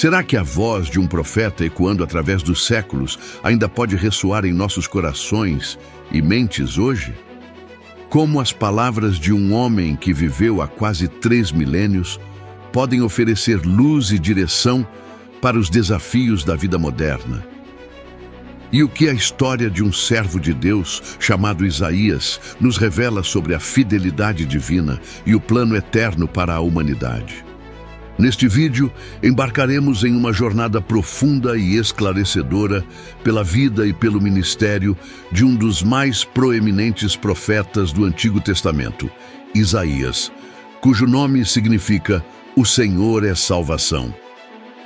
Será que a voz de um profeta ecoando através dos séculos ainda pode ressoar em nossos corações e mentes hoje? Como as palavras de um homem que viveu há quase 3 milênios podem oferecer luz e direção para os desafios da vida moderna? E o que a história de um servo de Deus, chamado Isaías, nos revela sobre a fidelidade divina e o plano eterno para a humanidade? Neste vídeo, embarcaremos em uma jornada profunda e esclarecedora pela vida e pelo ministério de um dos mais proeminentes profetas do Antigo Testamento, Isaías, cujo nome significa "O Senhor é salvação".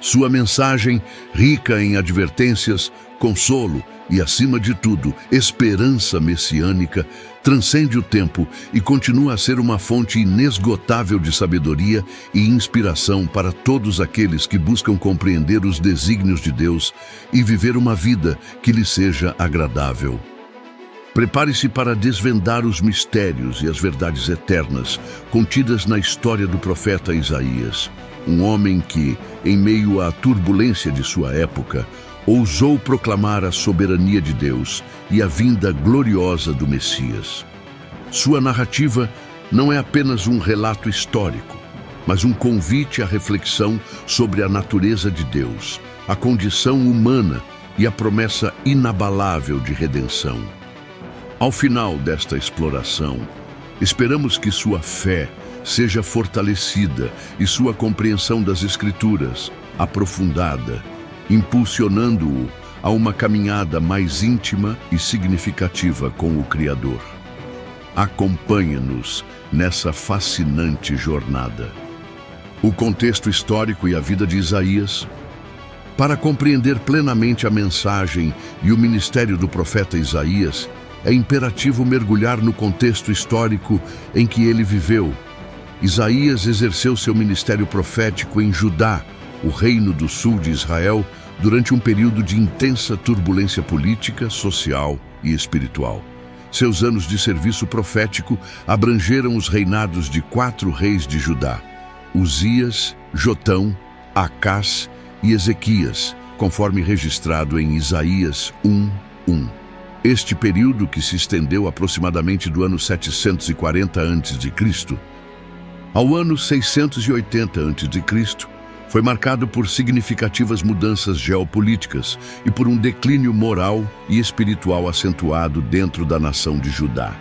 Sua mensagem, rica em advertências, consolo e, acima de tudo, esperança messiânica, transcende o tempo e continua a ser uma fonte inesgotável de sabedoria e inspiração para todos aqueles que buscam compreender os desígnios de Deus e viver uma vida que lhe seja agradável. Prepare-se para desvendar os mistérios e as verdades eternas contidas na história do profeta Isaías, um homem que, em meio à turbulência de sua época, ousou proclamar a soberania de Deus e a vinda gloriosa do Messias. Sua narrativa não é apenas um relato histórico, mas um convite à reflexão sobre a natureza de Deus, a condição humana e a promessa inabalável de redenção. Ao final desta exploração, esperamos que sua fé seja fortalecida e sua compreensão das Escrituras aprofundada, impulsionando-o a uma caminhada mais íntima e significativa com o Criador. Acompanhe-nos nessa fascinante jornada. O contexto histórico e a vida de Isaías. Para compreender plenamente a mensagem e o ministério do profeta Isaías, é imperativo mergulhar no contexto histórico em que ele viveu. Isaías exerceu seu ministério profético em Judá, o reino do sul de Israel, durante um período de intensa turbulência política, social e espiritual. Seus anos de serviço profético abrangeram os reinados de 4 reis de Judá: Uzias, Jotão, Acás e Ezequias, conforme registrado em Isaías 1:1. Este período, que se estendeu aproximadamente do ano 740 a.C. ao ano 680 a.C., foi marcado por significativas mudanças geopolíticas e por um declínio moral e espiritual acentuado dentro da nação de Judá.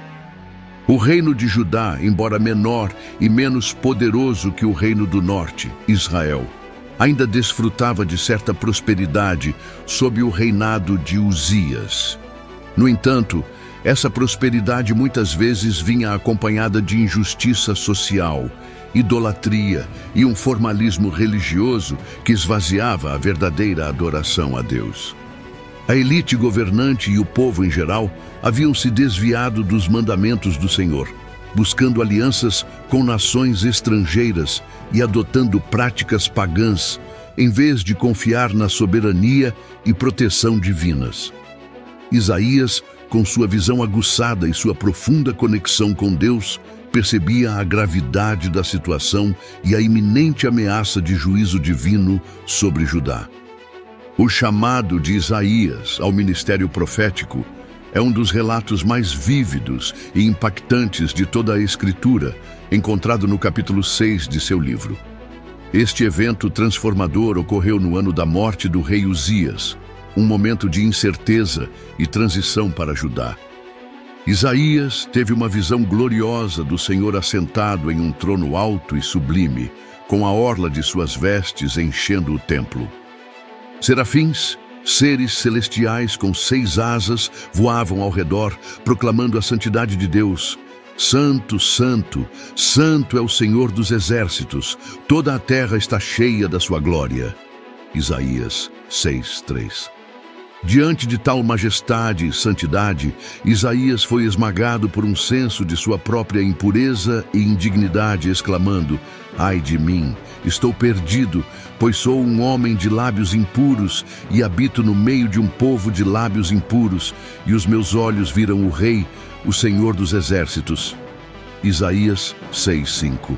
O reino de Judá, embora menor e menos poderoso que o reino do norte, Israel, ainda desfrutava de certa prosperidade sob o reinado de Uzias. No entanto, essa prosperidade muitas vezes vinha acompanhada de injustiça social, idolatria e um formalismo religioso que esvaziava a verdadeira adoração a Deus. A elite governante e o povo em geral haviam se desviado dos mandamentos do Senhor, buscando alianças com nações estrangeiras e adotando práticas pagãs, em vez de confiar na soberania e proteção divinas. Isaías, com sua visão aguçada e sua profunda conexão com Deus, percebia a gravidade da situação e a iminente ameaça de juízo divino sobre Judá. O chamado de Isaías ao ministério profético é um dos relatos mais vívidos e impactantes de toda a Escritura, encontrado no capítulo 6 de seu livro. Este evento transformador ocorreu no ano da morte do rei Uzias, um momento de incerteza e transição para Judá. Isaías teve uma visão gloriosa do Senhor assentado em um trono alto e sublime, com a orla de suas vestes enchendo o templo. Serafins, seres celestiais com 6 asas, voavam ao redor, proclamando a santidade de Deus. Santo, santo, santo é o Senhor dos exércitos, toda a terra está cheia da sua glória. Isaías 6:3. Diante de tal majestade e santidade, Isaías foi esmagado por um senso de sua própria impureza e indignidade, exclamando: "Ai de mim, estou perdido, pois sou um homem de lábios impuros e habito no meio de um povo de lábios impuros, e os meus olhos viram o Rei, o Senhor dos exércitos." Isaías 6:5.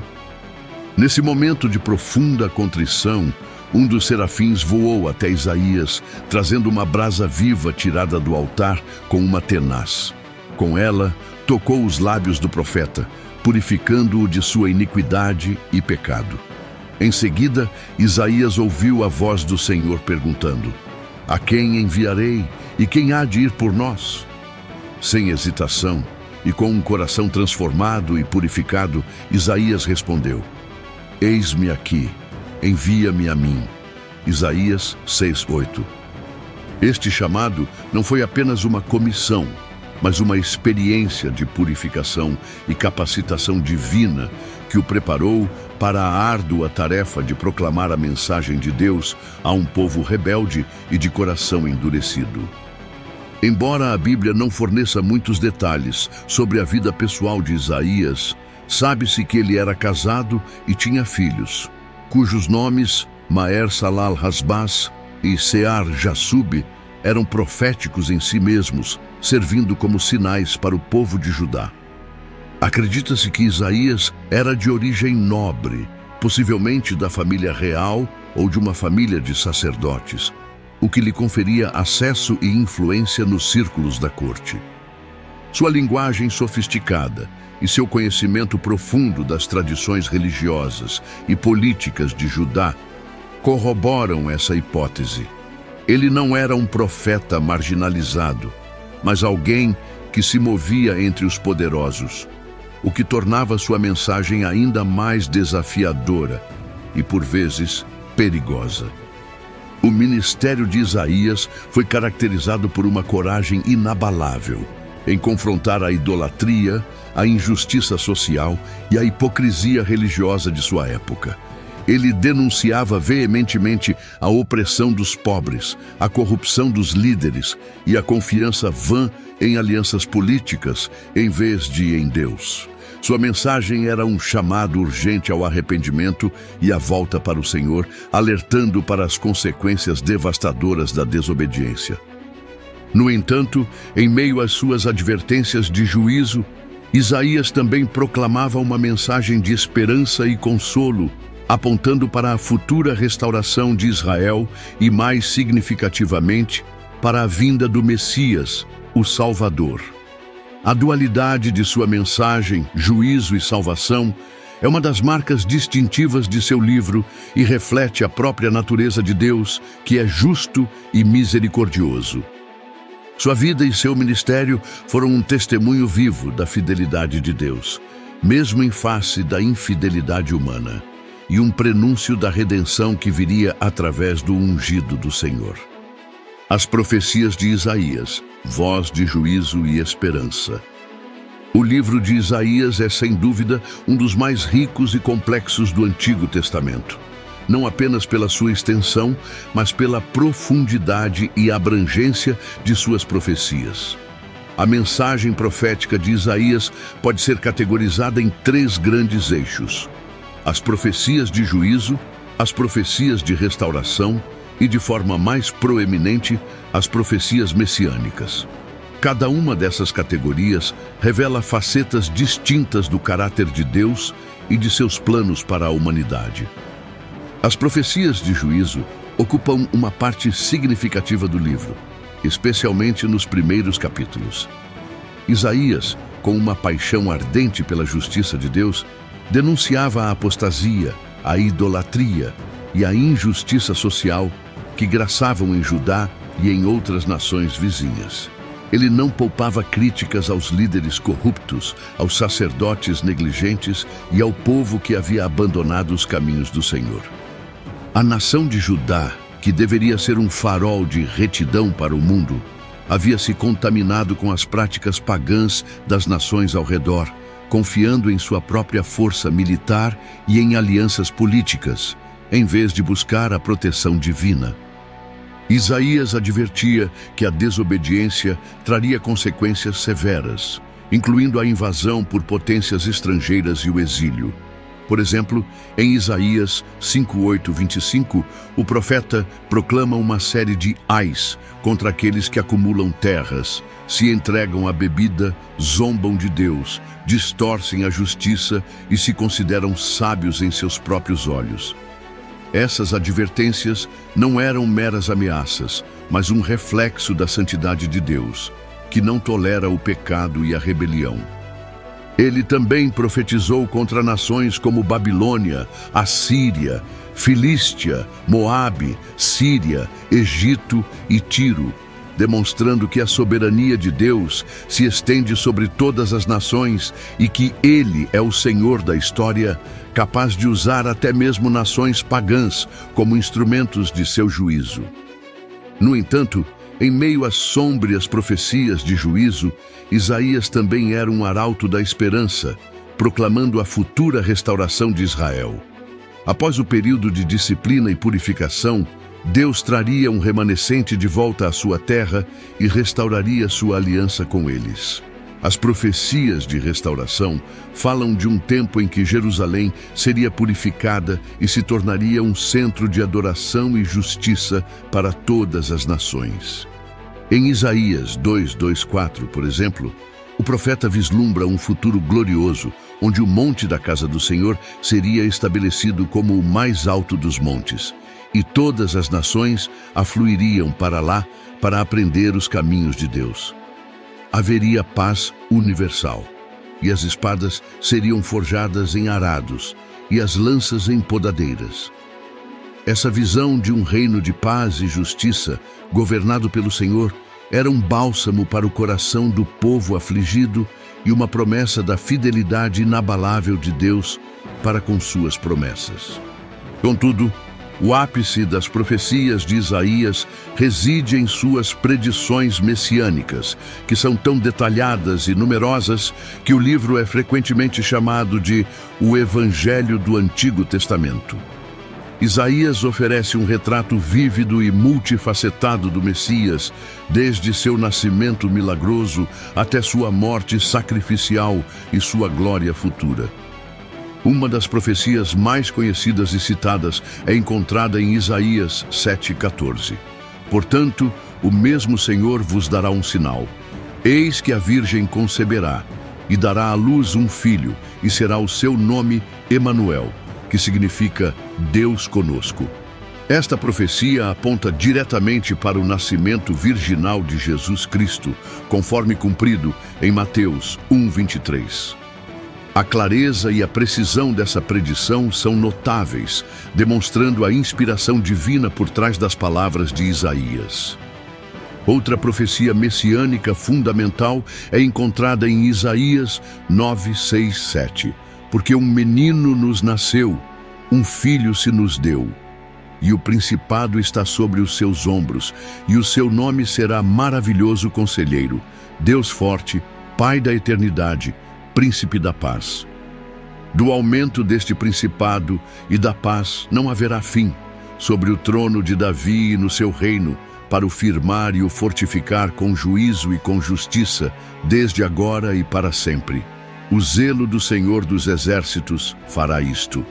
Nesse momento de profunda contrição, um dos serafins voou até Isaías, trazendo uma brasa viva tirada do altar com uma tenaz. Com ela, tocou os lábios do profeta, purificando-o de sua iniquidade e pecado. Em seguida, Isaías ouviu a voz do Senhor perguntando: a quem enviarei e quem há de ir por nós? Sem hesitação e com um coração transformado e purificado, Isaías respondeu: eis-me aqui, envia-me a mim. Isaías 6:8. Este chamado não foi apenas uma comissão, mas uma experiência de purificação e capacitação divina que o preparou para a árdua tarefa de proclamar a mensagem de Deus a um povo rebelde e de coração endurecido. Embora a Bíblia não forneça muitos detalhes sobre a vida pessoal de Isaías, sabe-se que ele era casado e tinha filhos, cujos nomes, Maher-Salal-Hasbaz e Sear-Jasub, eram proféticos em si mesmos, servindo como sinais para o povo de Judá. Acredita-se que Isaías era de origem nobre, possivelmente da família real ou de uma família de sacerdotes, o que lhe conferia acesso e influência nos círculos da corte. Sua linguagem sofisticada e seu conhecimento profundo das tradições religiosas e políticas de Judá corroboram essa hipótese. Ele não era um profeta marginalizado, mas alguém que se movia entre os poderosos, o que tornava sua mensagem ainda mais desafiadora e, por vezes, perigosa. O ministério de Isaías foi caracterizado por uma coragem inabalável em confrontar a idolatria, a injustiça social e a hipocrisia religiosa de sua época. Ele denunciava veementemente a opressão dos pobres, a corrupção dos líderes e a confiança vã em alianças políticas em vez de em Deus. Sua mensagem era um chamado urgente ao arrependimento e à volta para o Senhor, alertando para as consequências devastadoras da desobediência. No entanto, em meio às suas advertências de juízo, Isaías também proclamava uma mensagem de esperança e consolo, apontando para a futura restauração de Israel e, mais significativamente, para a vinda do Messias, o Salvador. A dualidade de sua mensagem, juízo e salvação, é uma das marcas distintivas de seu livro e reflete a própria natureza de Deus, que é justo e misericordioso. Sua vida e seu ministério foram um testemunho vivo da fidelidade de Deus, mesmo em face da infidelidade humana, e um prenúncio da redenção que viria através do ungido do Senhor. As profecias de Isaías, voz de juízo e esperança. O livro de Isaías é, sem dúvida, um dos mais ricos e complexos do Antigo Testamento, não apenas pela sua extensão, mas pela profundidade e abrangência de suas profecias. A mensagem profética de Isaías pode ser categorizada em 3 grandes eixos: as profecias de juízo, as profecias de restauração e, de forma mais proeminente, as profecias messiânicas. Cada uma dessas categorias revela facetas distintas do caráter de Deus e de seus planos para a humanidade. As profecias de juízo ocupam uma parte significativa do livro, especialmente nos primeiros capítulos. Isaías, com uma paixão ardente pela justiça de Deus, denunciava a apostasia, a idolatria e a injustiça social que graçavam em Judá e em outras nações vizinhas. Ele não poupava críticas aos líderes corruptos, aos sacerdotes negligentes e ao povo que havia abandonado os caminhos do Senhor. A nação de Judá, que deveria ser um farol de retidão para o mundo, havia se contaminado com as práticas pagãs das nações ao redor, confiando em sua própria força militar e em alianças políticas, em vez de buscar a proteção divina. Isaías advertia que a desobediência traria consequências severas, incluindo a invasão por potências estrangeiras e o exílio. Por exemplo, em Isaías 5:8-25, o profeta proclama uma série de ais contra aqueles que acumulam terras, se entregam à bebida, zombam de Deus, distorcem a justiça e se consideram sábios em seus próprios olhos. Essas advertências não eram meras ameaças, mas um reflexo da santidade de Deus, que não tolera o pecado e a rebelião. Ele também profetizou contra nações como Babilônia, Assíria, Filístia, Moabe, Síria, Egito e Tiro, demonstrando que a soberania de Deus se estende sobre todas as nações e que Ele é o Senhor da história, capaz de usar até mesmo nações pagãs como instrumentos de seu juízo. No entanto, em meio às sômbrias profecias de juízo, Isaías também era um arauto da esperança, proclamando a futura restauração de Israel. Após o período de disciplina e purificação, Deus traria um remanescente de volta à sua terra e restauraria sua aliança com eles. As profecias de restauração falam de um tempo em que Jerusalém seria purificada e se tornaria um centro de adoração e justiça para todas as nações. Em Isaías 2:4, por exemplo, o profeta vislumbra um futuro glorioso, onde o monte da casa do Senhor seria estabelecido como o mais alto dos montes, e todas as nações afluiriam para lá para aprender os caminhos de Deus. Haveria paz universal, e as espadas seriam forjadas em arados, e as lanças em podadeiras. Essa visão de um reino de paz e justiça, governado pelo Senhor, era um bálsamo para o coração do povo afligido e uma promessa da fidelidade inabalável de Deus para com suas promessas. Contudo, o ápice das profecias de Isaías reside em suas predições messiânicas, que são tão detalhadas e numerosas que o livro é frequentemente chamado de o Evangelho do Antigo Testamento. Isaías oferece um retrato vívido e multifacetado do Messias, desde seu nascimento milagroso até sua morte sacrificial e sua glória futura. Uma das profecias mais conhecidas e citadas é encontrada em Isaías 7:14. Portanto, o mesmo Senhor vos dará um sinal. Eis que a Virgem conceberá e dará à luz um filho, e será o seu nome Emanuel, que significa Deus conosco. Esta profecia aponta diretamente para o nascimento virginal de Jesus Cristo, conforme cumprido em Mateus 1:23. A clareza e a precisão dessa predição são notáveis, demonstrando a inspiração divina por trás das palavras de Isaías. Outra profecia messiânica fundamental é encontrada em Isaías 9:6-7. Porque um menino nos nasceu, um filho se nos deu, e o principado está sobre os seus ombros, e o seu nome será Maravilhoso Conselheiro, Deus Forte, Pai da Eternidade, Príncipe da Paz. Do aumento deste principado e da paz não haverá fim, sobre o trono de Davi e no seu reino, para o firmar e o fortificar com juízo e com justiça, desde agora e para sempre. O zelo do Senhor dos Exércitos fará isto.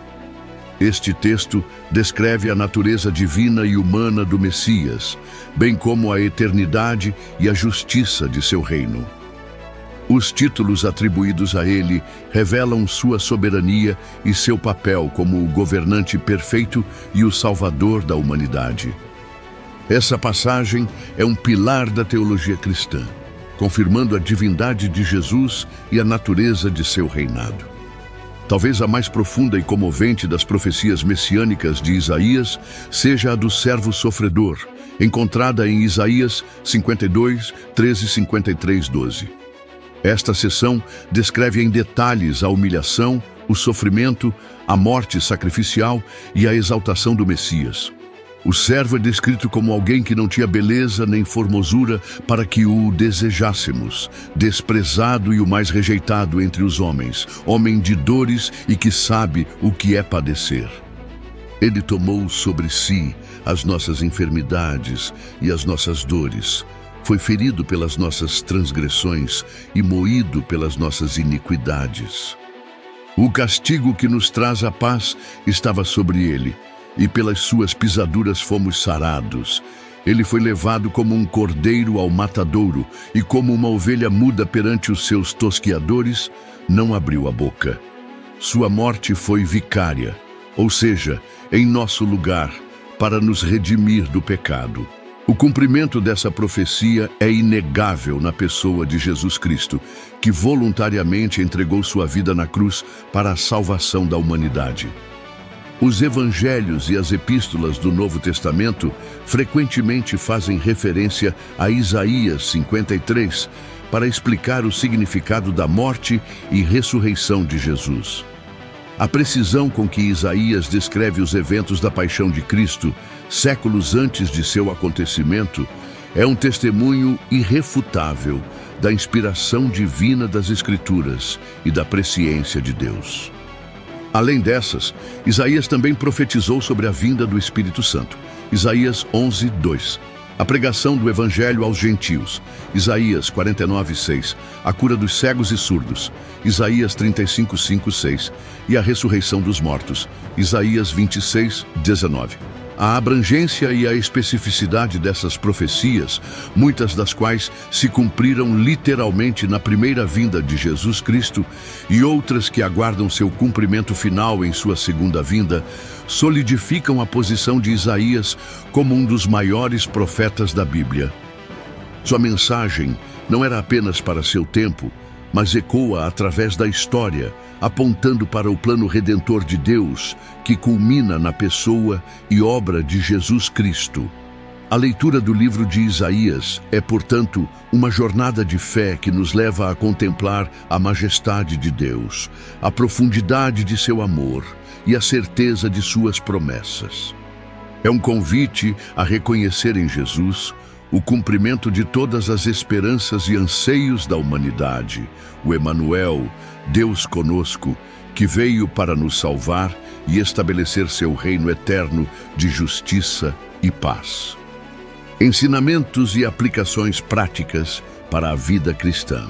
Este texto descreve a natureza divina e humana do Messias, bem como a eternidade e a justiça de seu reino. Os títulos atribuídos a ele revelam sua soberania e seu papel como o governante perfeito e o salvador da humanidade. Essa passagem é um pilar da teologia cristã, confirmando a divindade de Jesus e a natureza de seu reinado. Talvez a mais profunda e comovente das profecias messiânicas de Isaías seja a do servo sofredor, encontrada em Isaías 52, 13, 53, 12. Esta seção descreve em detalhes a humilhação, o sofrimento, a morte sacrificial e a exaltação do Messias. O servo é descrito como alguém que não tinha beleza nem formosura para que o desejássemos, desprezado e o mais rejeitado entre os homens, homem de dores e que sabe o que é padecer. Ele tomou sobre si as nossas enfermidades e as nossas dores. Foi ferido pelas nossas transgressões e moído pelas nossas iniquidades. O castigo que nos traz a paz estava sobre ele, e pelas suas pisaduras fomos sarados. Ele foi levado como um cordeiro ao matadouro, e como uma ovelha muda perante os seus tosquiadores, não abriu a boca. Sua morte foi vicária, ou seja, em nosso lugar, para nos redimir do pecado. O cumprimento dessa profecia é inegável na pessoa de Jesus Cristo, que voluntariamente entregou sua vida na cruz para a salvação da humanidade. Os evangelhos e as epístolas do Novo Testamento frequentemente fazem referência a Isaías 53 para explicar o significado da morte e ressurreição de Jesus. A precisão com que Isaías descreve os eventos da paixão de Cristo, séculos antes de seu acontecimento, é um testemunho irrefutável da inspiração divina das Escrituras e da presciência de Deus. Além dessas, Isaías também profetizou sobre a vinda do Espírito Santo. Isaías 11:2. A pregação do Evangelho aos gentios. Isaías 49:6. A cura dos cegos e surdos. Isaías 35:5-6. E a ressurreição dos mortos. Isaías 26:19. A abrangência e a especificidade dessas profecias, muitas das quais se cumpriram literalmente na primeira vinda de Jesus Cristo e outras que aguardam seu cumprimento final em sua segunda vinda, solidificam a posição de Isaías como um dos maiores profetas da Bíblia. Sua mensagem não era apenas para seu tempo, mas ecoa através da história, apontando para o plano redentor de Deus, que culmina na pessoa e obra de Jesus Cristo. A leitura do livro de Isaías é, portanto, uma jornada de fé que nos leva a contemplar a majestade de Deus, a profundidade de seu amor e a certeza de suas promessas. É um convite a reconhecer em Jesus o cumprimento de todas as esperanças e anseios da humanidade, o Emanuel, Deus conosco, que veio para nos salvar e estabelecer seu reino eterno de justiça e paz. Ensinamentos e aplicações práticas para a vida cristã.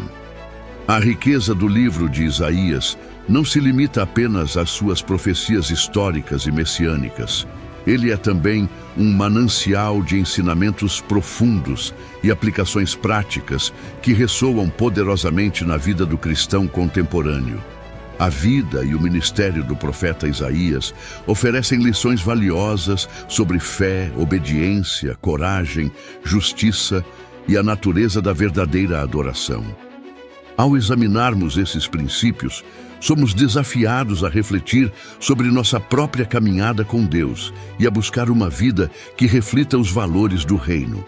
A riqueza do livro de Isaías não se limita apenas às suas profecias históricas e messiânicas. Ele é também um manancial de ensinamentos profundos e aplicações práticas que ressoam poderosamente na vida do cristão contemporâneo. A vida e o ministério do profeta Isaías oferecem lições valiosas sobre fé, obediência, coragem, justiça e a natureza da verdadeira adoração. Ao examinarmos esses princípios, somos desafiados a refletir sobre nossa própria caminhada com Deus e a buscar uma vida que reflita os valores do reino.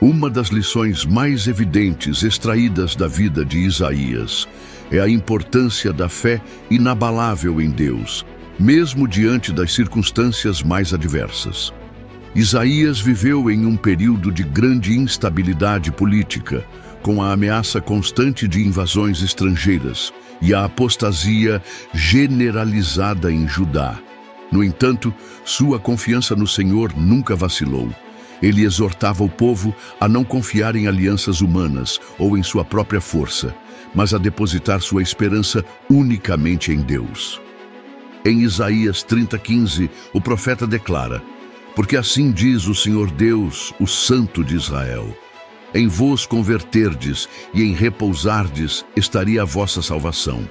Uma das lições mais evidentes extraídas da vida de Isaías é a importância da fé inabalável em Deus, mesmo diante das circunstâncias mais adversas. Isaías viveu em um período de grande instabilidade política, com a ameaça constante de invasões estrangeiras e a apostasia generalizada em Judá. No entanto, sua confiança no Senhor nunca vacilou. Ele exortava o povo a não confiar em alianças humanas ou em sua própria força, mas a depositar sua esperança unicamente em Deus. Em Isaías 30:15, o profeta declara: "Porque assim diz o Senhor Deus, o Santo de Israel: em vos converterdes e em repousardes estaria a vossa salvação.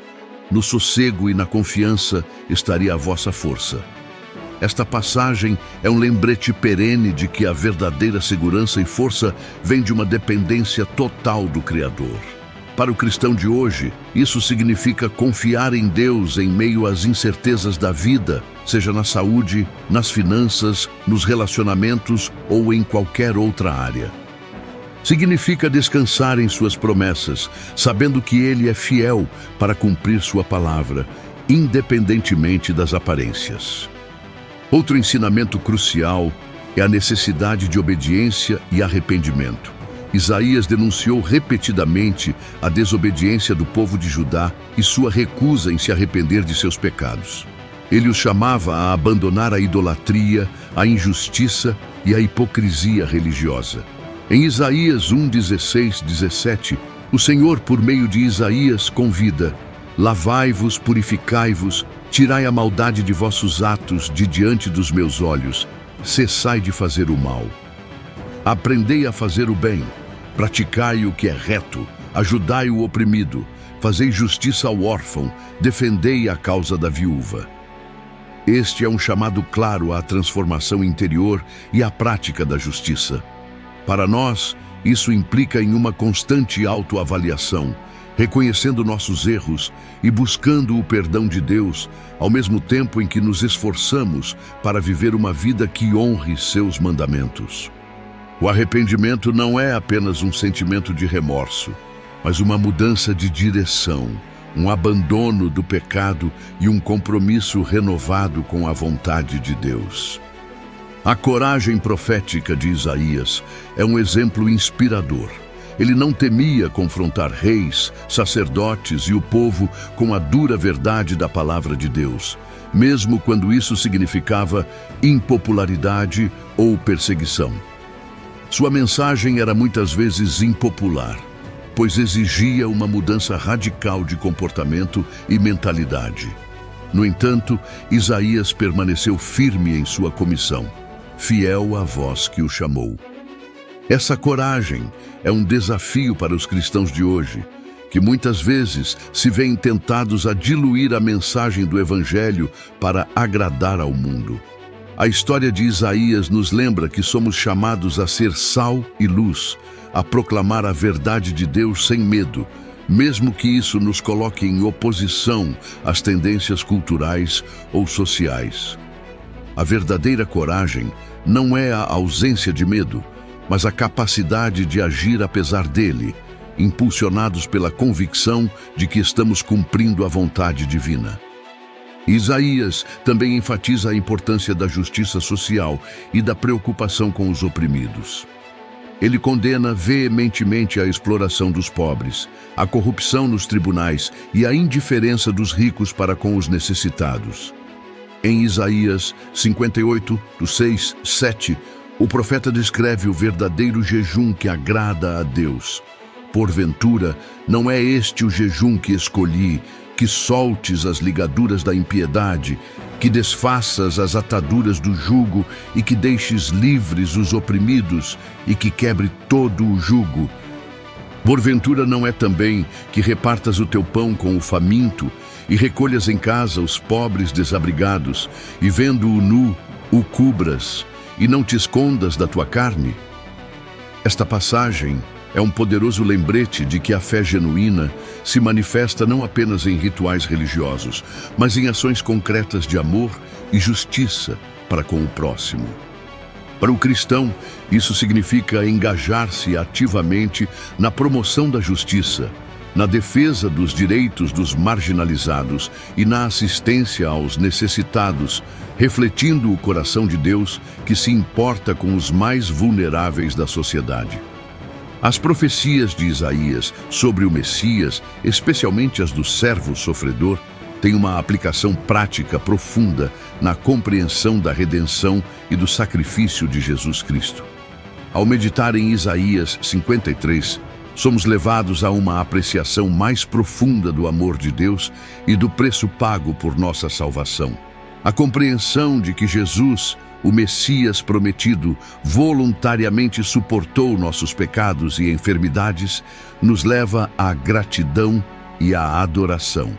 No sossego e na confiança estaria a vossa força." Esta passagem é um lembrete perene de que a verdadeira segurança e força vem de uma dependência total do Criador. Para o cristão de hoje, isso significa confiar em Deus em meio às incertezas da vida, seja na saúde, nas finanças, nos relacionamentos ou em qualquer outra área. Significa descansar em suas promessas, sabendo que Ele é fiel para cumprir sua palavra, independentemente das aparências. Outro ensinamento crucial é a necessidade de obediência e arrependimento. Isaías denunciou repetidamente a desobediência do povo de Judá e sua recusa em se arrepender de seus pecados. Ele os chamava a abandonar a idolatria, a injustiça e a hipocrisia religiosa. Em Isaías 1:16-17, o Senhor, por meio de Isaías, convida: "Lavai-vos, purificai-vos, tirai a maldade de vossos atos de diante dos meus olhos, cessai de fazer o mal. Aprendei a fazer o bem, praticai o que é reto, ajudai o oprimido, fazei justiça ao órfão, defendei a causa da viúva." Este é um chamado claro à transformação interior e à prática da justiça. Para nós, isso implica em uma constante autoavaliação, reconhecendo nossos erros e buscando o perdão de Deus, ao mesmo tempo em que nos esforçamos para viver uma vida que honre seus mandamentos. O arrependimento não é apenas um sentimento de remorso, mas uma mudança de direção, um abandono do pecado e um compromisso renovado com a vontade de Deus. A coragem profética de Isaías é um exemplo inspirador. Ele não temia confrontar reis, sacerdotes e o povo com a dura verdade da palavra de Deus, mesmo quando isso significava impopularidade ou perseguição. Sua mensagem era muitas vezes impopular, pois exigia uma mudança radical de comportamento e mentalidade. No entanto, Isaías permaneceu firme em sua comissão, fiel à voz que o chamou. Essa coragem é um desafio para os cristãos de hoje, que muitas vezes se veem tentados a diluir a mensagem do Evangelho para agradar ao mundo. A história de Isaías nos lembra que somos chamados a ser sal e luz, a proclamar a verdade de Deus sem medo, mesmo que isso nos coloque em oposição às tendências culturais ou sociais. A verdadeira coragem não é a ausência de medo, mas a capacidade de agir apesar dele, impulsionados pela convicção de que estamos cumprindo a vontade divina. Isaías também enfatiza a importância da justiça social e da preocupação com os oprimidos. Ele condena veementemente a exploração dos pobres, a corrupção nos tribunais e a indiferença dos ricos para com os necessitados. Em Isaías 58, 6, 7, o profeta descreve o verdadeiro jejum que agrada a Deus. Porventura, não é este o jejum que escolhi, que soltes as ligaduras da impiedade, que desfaças as ataduras do jugo e que deixes livres os oprimidos e que quebre todo o jugo. Porventura não é também que repartas o teu pão com o faminto e recolhas em casa os pobres desabrigados e vendo-o nu, o cubras e não te escondas da tua carne? Esta passagem é um poderoso lembrete de que a fé genuína se manifesta não apenas em rituais religiosos, mas em ações concretas de amor e justiça para com o próximo. Para o cristão, isso significa engajar-se ativamente na promoção da justiça, na defesa dos direitos dos marginalizados e na assistência aos necessitados, refletindo o coração de Deus que se importa com os mais vulneráveis da sociedade. As profecias de Isaías sobre o Messias, especialmente as do servo sofredor, têm uma aplicação prática profunda na compreensão da redenção e do sacrifício de Jesus Cristo. Ao meditar em Isaías 53, somos levados a uma apreciação mais profunda do amor de Deus e do preço pago por nossa salvação. A compreensão de que Jesus, o Messias prometido, voluntariamente suportou nossos pecados e enfermidades, nos leva à gratidão e à adoração.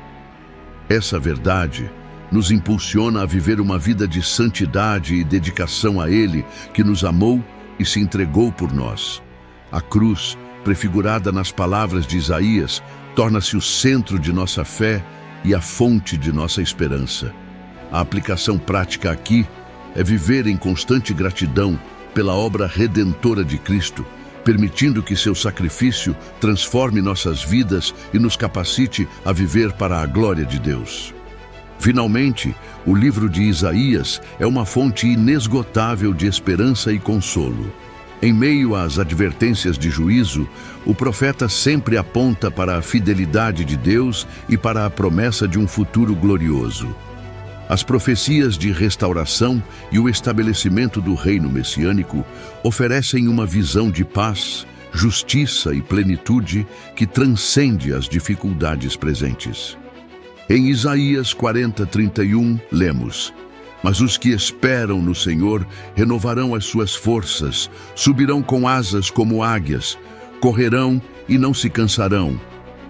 Essa verdade nos impulsiona a viver uma vida de santidade e dedicação a Ele, que nos amou e se entregou por nós. A cruz, prefigurada nas palavras de Isaías, torna-se o centro de nossa fé e a fonte de nossa esperança. A aplicação prática aqui é viver em constante gratidão pela obra redentora de Cristo, permitindo que seu sacrifício transforme nossas vidas e nos capacite a viver para a glória de Deus. Finalmente, o livro de Isaías é uma fonte inesgotável de esperança e consolo. Em meio às advertências de juízo, o profeta sempre aponta para a fidelidade de Deus e para a promessa de um futuro glorioso. As profecias de restauração e o estabelecimento do reino messiânico oferecem uma visão de paz, justiça e plenitude que transcende as dificuldades presentes. Em Isaías 40:31, lemos: Mas os que esperam no Senhor renovarão as suas forças, subirão com asas como águias, correrão e não se cansarão,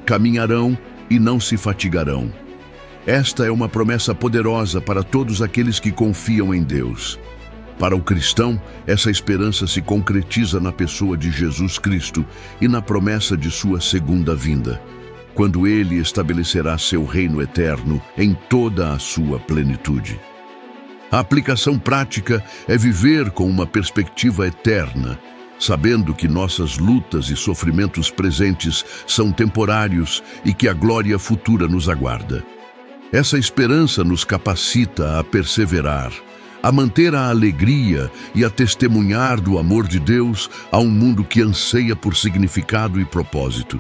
caminharão e não se fatigarão. Esta é uma promessa poderosa para todos aqueles que confiam em Deus. Para o cristão, essa esperança se concretiza na pessoa de Jesus Cristo e na promessa de sua segunda vinda, quando Ele estabelecerá seu reino eterno em toda a sua plenitude. A aplicação prática é viver com uma perspectiva eterna, sabendo que nossas lutas e sofrimentos presentes são temporários e que a glória futura nos aguarda. Essa esperança nos capacita a perseverar, a manter a alegria e a testemunhar do amor de Deus a um mundo que anseia por significado e propósito.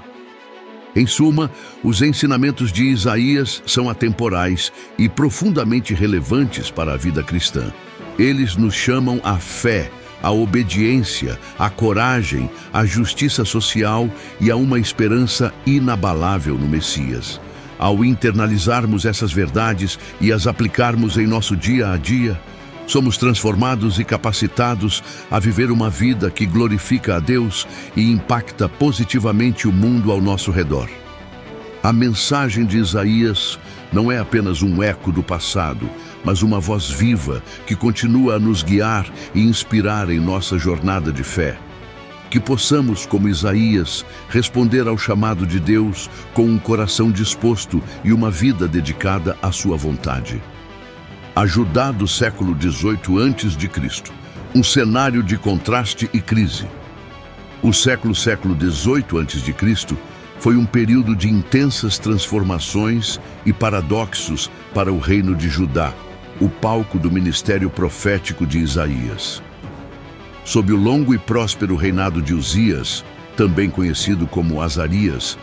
Em suma, os ensinamentos de Isaías são atemporais e profundamente relevantes para a vida cristã. Eles nos chamam à fé, à obediência, à coragem, à justiça social e a uma esperança inabalável no Messias. Ao internalizarmos essas verdades e as aplicarmos em nosso dia a dia, somos transformados e capacitados a viver uma vida que glorifica a Deus e impacta positivamente o mundo ao nosso redor. A mensagem de Isaías não é apenas um eco do passado, mas uma voz viva que continua a nos guiar e inspirar em nossa jornada de fé. Que possamos, como Isaías, responder ao chamado de Deus com um coração disposto e uma vida dedicada à sua vontade. A Judá do século XVIII a.C., um cenário de contraste e crise. O século XVIII a.C. foi um período de intensas transformações e paradoxos para o reino de Judá, o palco do ministério profético de Isaías. Sob o longo e próspero reinado de Uzias, também conhecido como Azarias,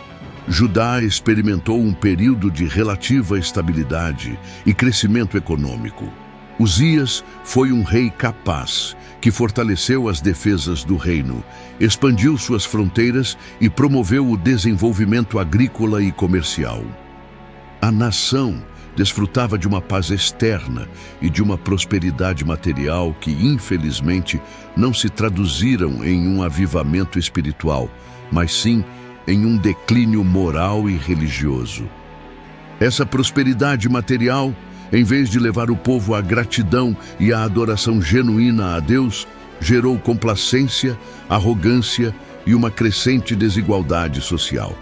Judá experimentou um período de relativa estabilidade e crescimento econômico. Uzias foi um rei capaz, que fortaleceu as defesas do reino, expandiu suas fronteiras e promoveu o desenvolvimento agrícola e comercial. A nação desfrutava de uma paz externa e de uma prosperidade material que, infelizmente, não se traduziram em um avivamento espiritual, mas sim em um declínio moral e religioso. Essa prosperidade material, em vez de levar o povo à gratidão e à adoração genuína a Deus, gerou complacência, arrogância e uma crescente desigualdade social.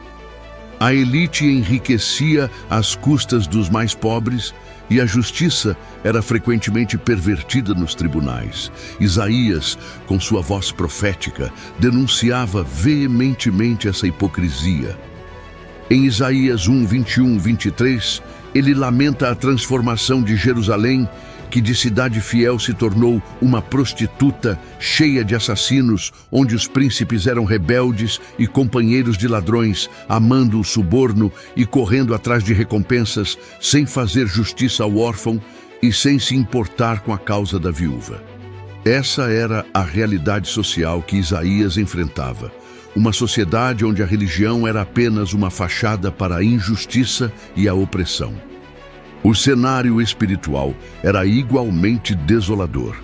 A elite enriquecia às custas dos mais pobres e a justiça era frequentemente pervertida nos tribunais. Isaías, com sua voz profética, denunciava veementemente essa hipocrisia. Em Isaías 1, 21, 23, ele lamenta a transformação de Jerusalém, que de cidade fiel se tornou uma prostituta cheia de assassinos, onde os príncipes eram rebeldes e companheiros de ladrões, amando o suborno e correndo atrás de recompensas, sem fazer justiça ao órfão e sem se importar com a causa da viúva. Essa era a realidade social que Isaías enfrentava. Uma sociedade onde a religião era apenas uma fachada para a injustiça e a opressão. O cenário espiritual era igualmente desolador.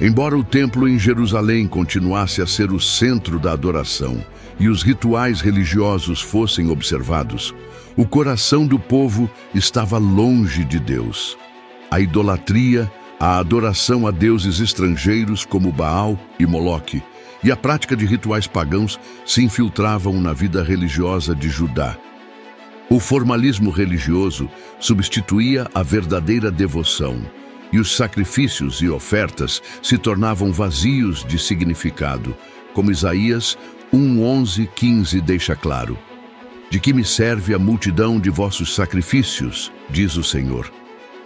Embora o templo em Jerusalém continuasse a ser o centro da adoração e os rituais religiosos fossem observados, o coração do povo estava longe de Deus. A idolatria, a adoração a deuses estrangeiros como Baal e Moloque e a prática de rituais pagãos se infiltravam na vida religiosa de Judá. O formalismo religioso substituía a verdadeira devoção, e os sacrifícios e ofertas se tornavam vazios de significado, como Isaías 1:11-15 deixa claro. De que me serve a multidão de vossos sacrifícios, diz o Senhor.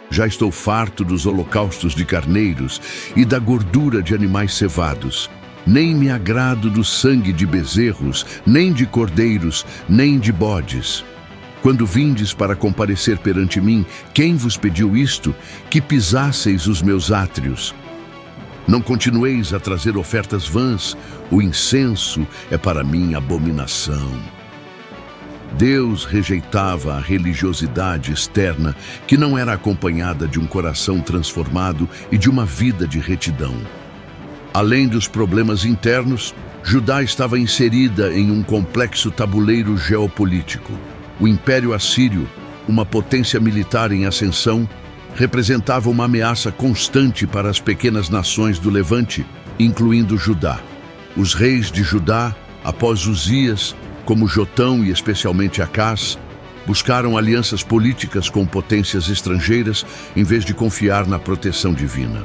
Já estou farto dos holocaustos de carneiros e da gordura de animais cevados. Nem me agrado do sangue de bezerros, nem de cordeiros, nem de bodes. Quando vindes para comparecer perante mim, quem vos pediu isto? Que pisasseis os meus átrios. Não continueis a trazer ofertas vãs, o incenso é para mim abominação. Deus rejeitava a religiosidade externa que não era acompanhada de um coração transformado e de uma vida de retidão. Além dos problemas internos, Judá estava inserida em um complexo tabuleiro geopolítico. O Império Assírio, uma potência militar em ascensão, representava uma ameaça constante para as pequenas nações do Levante, incluindo Judá. Os reis de Judá, após Uzias, como Jotão e especialmente Acás, buscaram alianças políticas com potências estrangeiras em vez de confiar na proteção divina.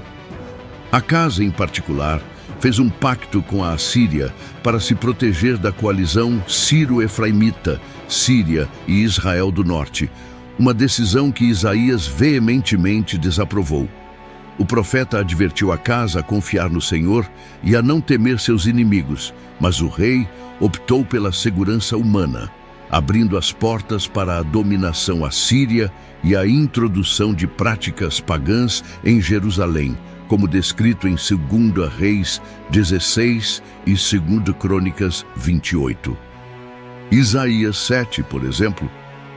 Acás, em particular, fez um pacto com a Assíria para se proteger da coalizão sírio-efraimita, Síria e Israel do Norte, uma decisão que Isaías veementemente desaprovou. O profeta advertiu Acás a confiar no Senhor e a não temer seus inimigos, mas o rei optou pela segurança humana, abrindo as portas para a dominação assíria e a introdução de práticas pagãs em Jerusalém, como descrito em 2 Reis 16 e 2 Crônicas 28. Isaías 7, por exemplo,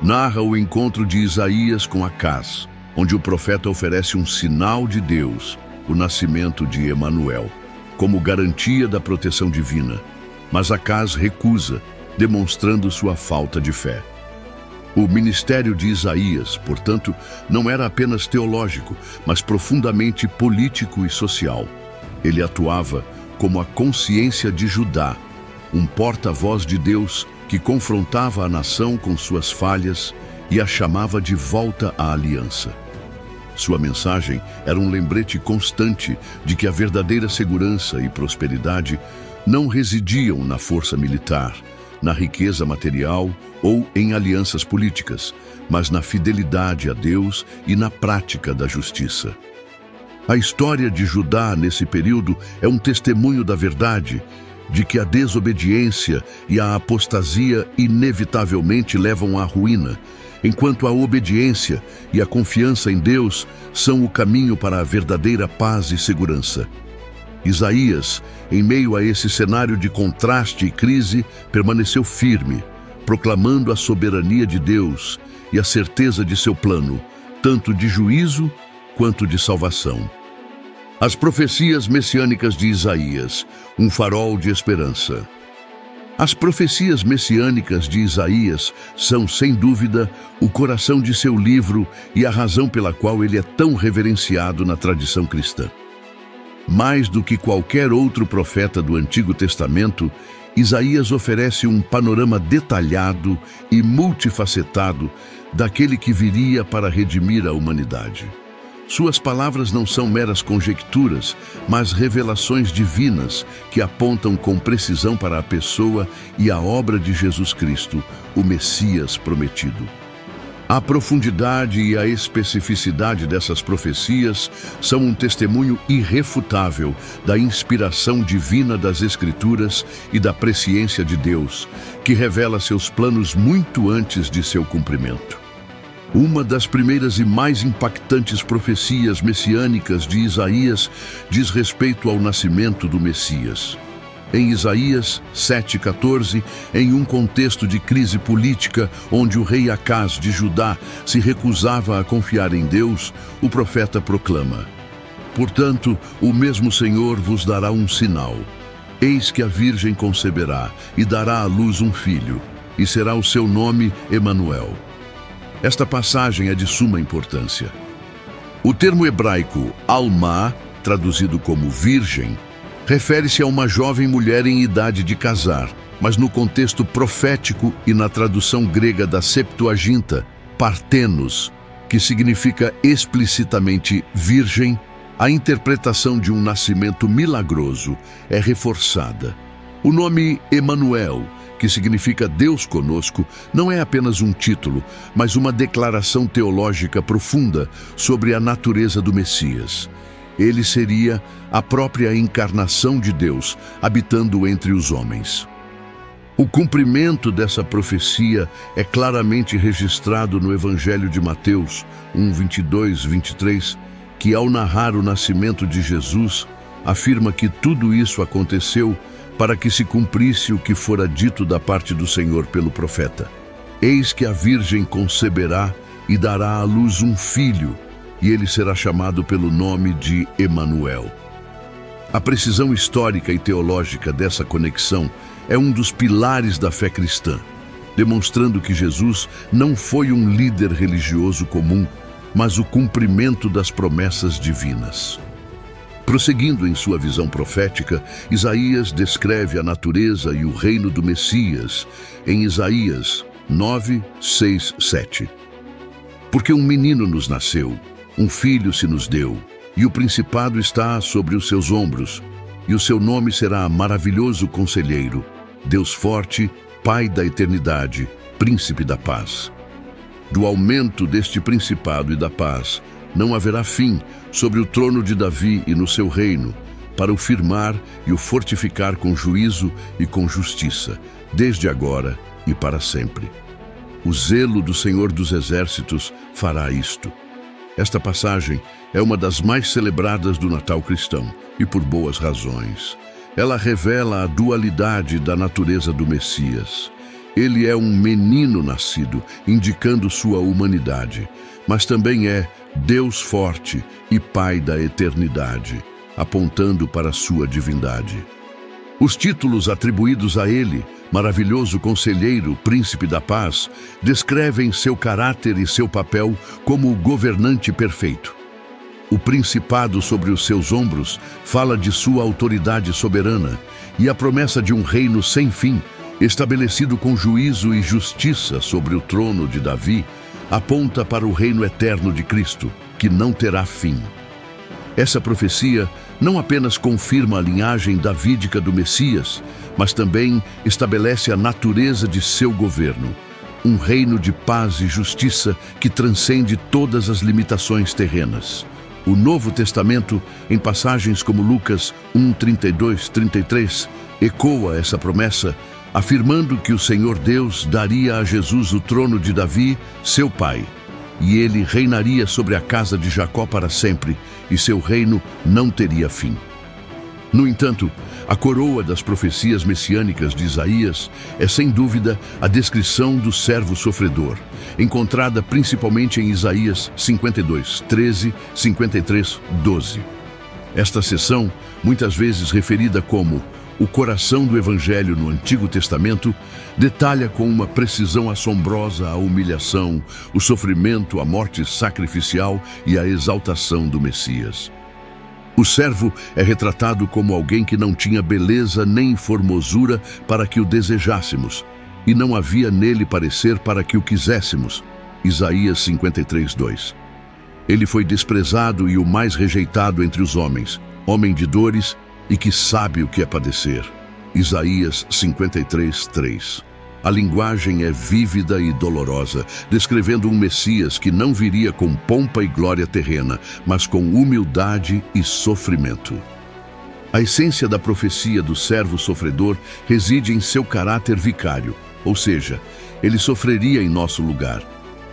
narra o encontro de Isaías com Acás, onde o profeta oferece um sinal de Deus, o nascimento de Emanuel, como garantia da proteção divina, mas Acás recusa, demonstrando sua falta de fé. O ministério de Isaías, portanto, não era apenas teológico, mas profundamente político e social. Ele atuava como a consciência de Judá, um porta-voz de Deus que confrontava a nação com suas falhas e a chamava de volta à aliança. Sua mensagem era um lembrete constante de que a verdadeira segurança e prosperidade não residiam na força militar, na riqueza material ou em alianças políticas, mas na fidelidade a Deus e na prática da justiça. A história de Judá nesse período é um testemunho da verdade de que a desobediência e a apostasia inevitavelmente levam à ruína, enquanto a obediência e a confiança em Deus são o caminho para a verdadeira paz e segurança. Isaías, em meio a esse cenário de contraste e crise, permaneceu firme, proclamando a soberania de Deus e a certeza de seu plano, tanto de juízo quanto de salvação. As profecias messiânicas de Isaías, um farol de esperança. As profecias messiânicas de Isaías são, sem dúvida, o coração de seu livro e a razão pela qual ele é tão reverenciado na tradição cristã. Mais do que qualquer outro profeta do Antigo Testamento, Isaías oferece um panorama detalhado e multifacetado daquele que viria para redimir a humanidade. Suas palavras não são meras conjecturas, mas revelações divinas que apontam com precisão para a pessoa e a obra de Jesus Cristo, o Messias prometido. A profundidade e a especificidade dessas profecias são um testemunho irrefutável da inspiração divina das Escrituras e da presciência de Deus, que revela seus planos muito antes de seu cumprimento. Uma das primeiras e mais impactantes profecias messiânicas de Isaías diz respeito ao nascimento do Messias. Em Isaías 7,14, em um contexto de crise política onde o rei Acás de Judá se recusava a confiar em Deus, o profeta proclama: "Portanto, o mesmo Senhor vos dará um sinal. Eis que a Virgem conceberá e dará à luz um filho, e será o seu nome Emanuel." Esta passagem é de suma importância. O termo hebraico Alma, traduzido como virgem, refere-se a uma jovem mulher em idade de casar, mas no contexto profético e na tradução grega da Septuaginta, partenos, que significa explicitamente virgem, a interpretação de um nascimento milagroso é reforçada. O nome Emanuel, que significa Deus conosco, não é apenas um título, mas uma declaração teológica profunda sobre a natureza do Messias. Ele seria a própria encarnação de Deus, habitando entre os homens. O cumprimento dessa profecia é claramente registrado no Evangelho de Mateus 1:22-23, que ao narrar o nascimento de Jesus, afirma que tudo isso aconteceu para que se cumprisse o que fora dito da parte do Senhor pelo profeta. Eis que a Virgem conceberá e dará à luz um filho, e ele será chamado pelo nome de Emanuel. A precisão histórica e teológica dessa conexão é um dos pilares da fé cristã. demonstrando que Jesus não foi um líder religioso comum, mas o cumprimento das promessas divinas. Prosseguindo em sua visão profética, Isaías descreve a natureza e o reino do Messias em Isaías 9, 6, 7. Porque um menino nos nasceu, um filho se nos deu, e o principado está sobre os seus ombros, e o seu nome será Maravilhoso Conselheiro, Deus Forte, Pai da Eternidade, Príncipe da Paz. Do aumento deste principado e da paz não haverá fim sobre o trono de Davi e no seu reino, para o firmar e o fortificar com juízo e com justiça, desde agora e para sempre. O zelo do Senhor dos Exércitos fará isto. Esta passagem é uma das mais celebradas do Natal cristão, e por boas razões. Ela revela a dualidade da natureza do Messias. Ele é um menino nascido, indicando sua humanidade, mas também é Deus forte e Pai da eternidade, apontando para sua divindade. Os títulos atribuídos a ele, Maravilhoso Conselheiro, Príncipe da Paz, descrevem seu caráter e seu papel como o governante perfeito. O principado sobre os seus ombros fala de sua autoridade soberana e a promessa de um reino sem fim, estabelecido com juízo e justiça sobre o trono de Davi, aponta para o reino eterno de Cristo, que não terá fim. Essa profecia não apenas confirma a linhagem davídica do Messias, mas também estabelece a natureza de seu governo, um reino de paz e justiça que transcende todas as limitações terrenas. O Novo Testamento, em passagens como Lucas 1, 32, 33, ecoa essa promessa, afirmando que o Senhor Deus daria a Jesus o trono de Davi, seu pai, e ele reinaria sobre a casa de Jacó para sempre, e seu reino não teria fim. No entanto, a coroa das profecias messiânicas de Isaías é, sem dúvida, a descrição do servo sofredor, encontrada principalmente em Isaías 52, 13, 53, 12. Esta seção, muitas vezes referida como o coração do Evangelho no Antigo Testamento, detalha com uma precisão assombrosa a humilhação, o sofrimento, a morte sacrificial e a exaltação do Messias. O servo é retratado como alguém que não tinha beleza nem formosura para que o desejássemos, e não havia nele parecer para que o quiséssemos. Isaías 53, 2. Ele foi desprezado e o mais rejeitado entre os homens, homem de dores e que sabe o que é padecer. Isaías 53, 3. A linguagem é vívida e dolorosa, descrevendo um Messias que não viria com pompa e glória terrena, mas com humildade e sofrimento. A essência da profecia do servo sofredor reside em seu caráter vicário, ou seja, ele sofreria em nosso lugar.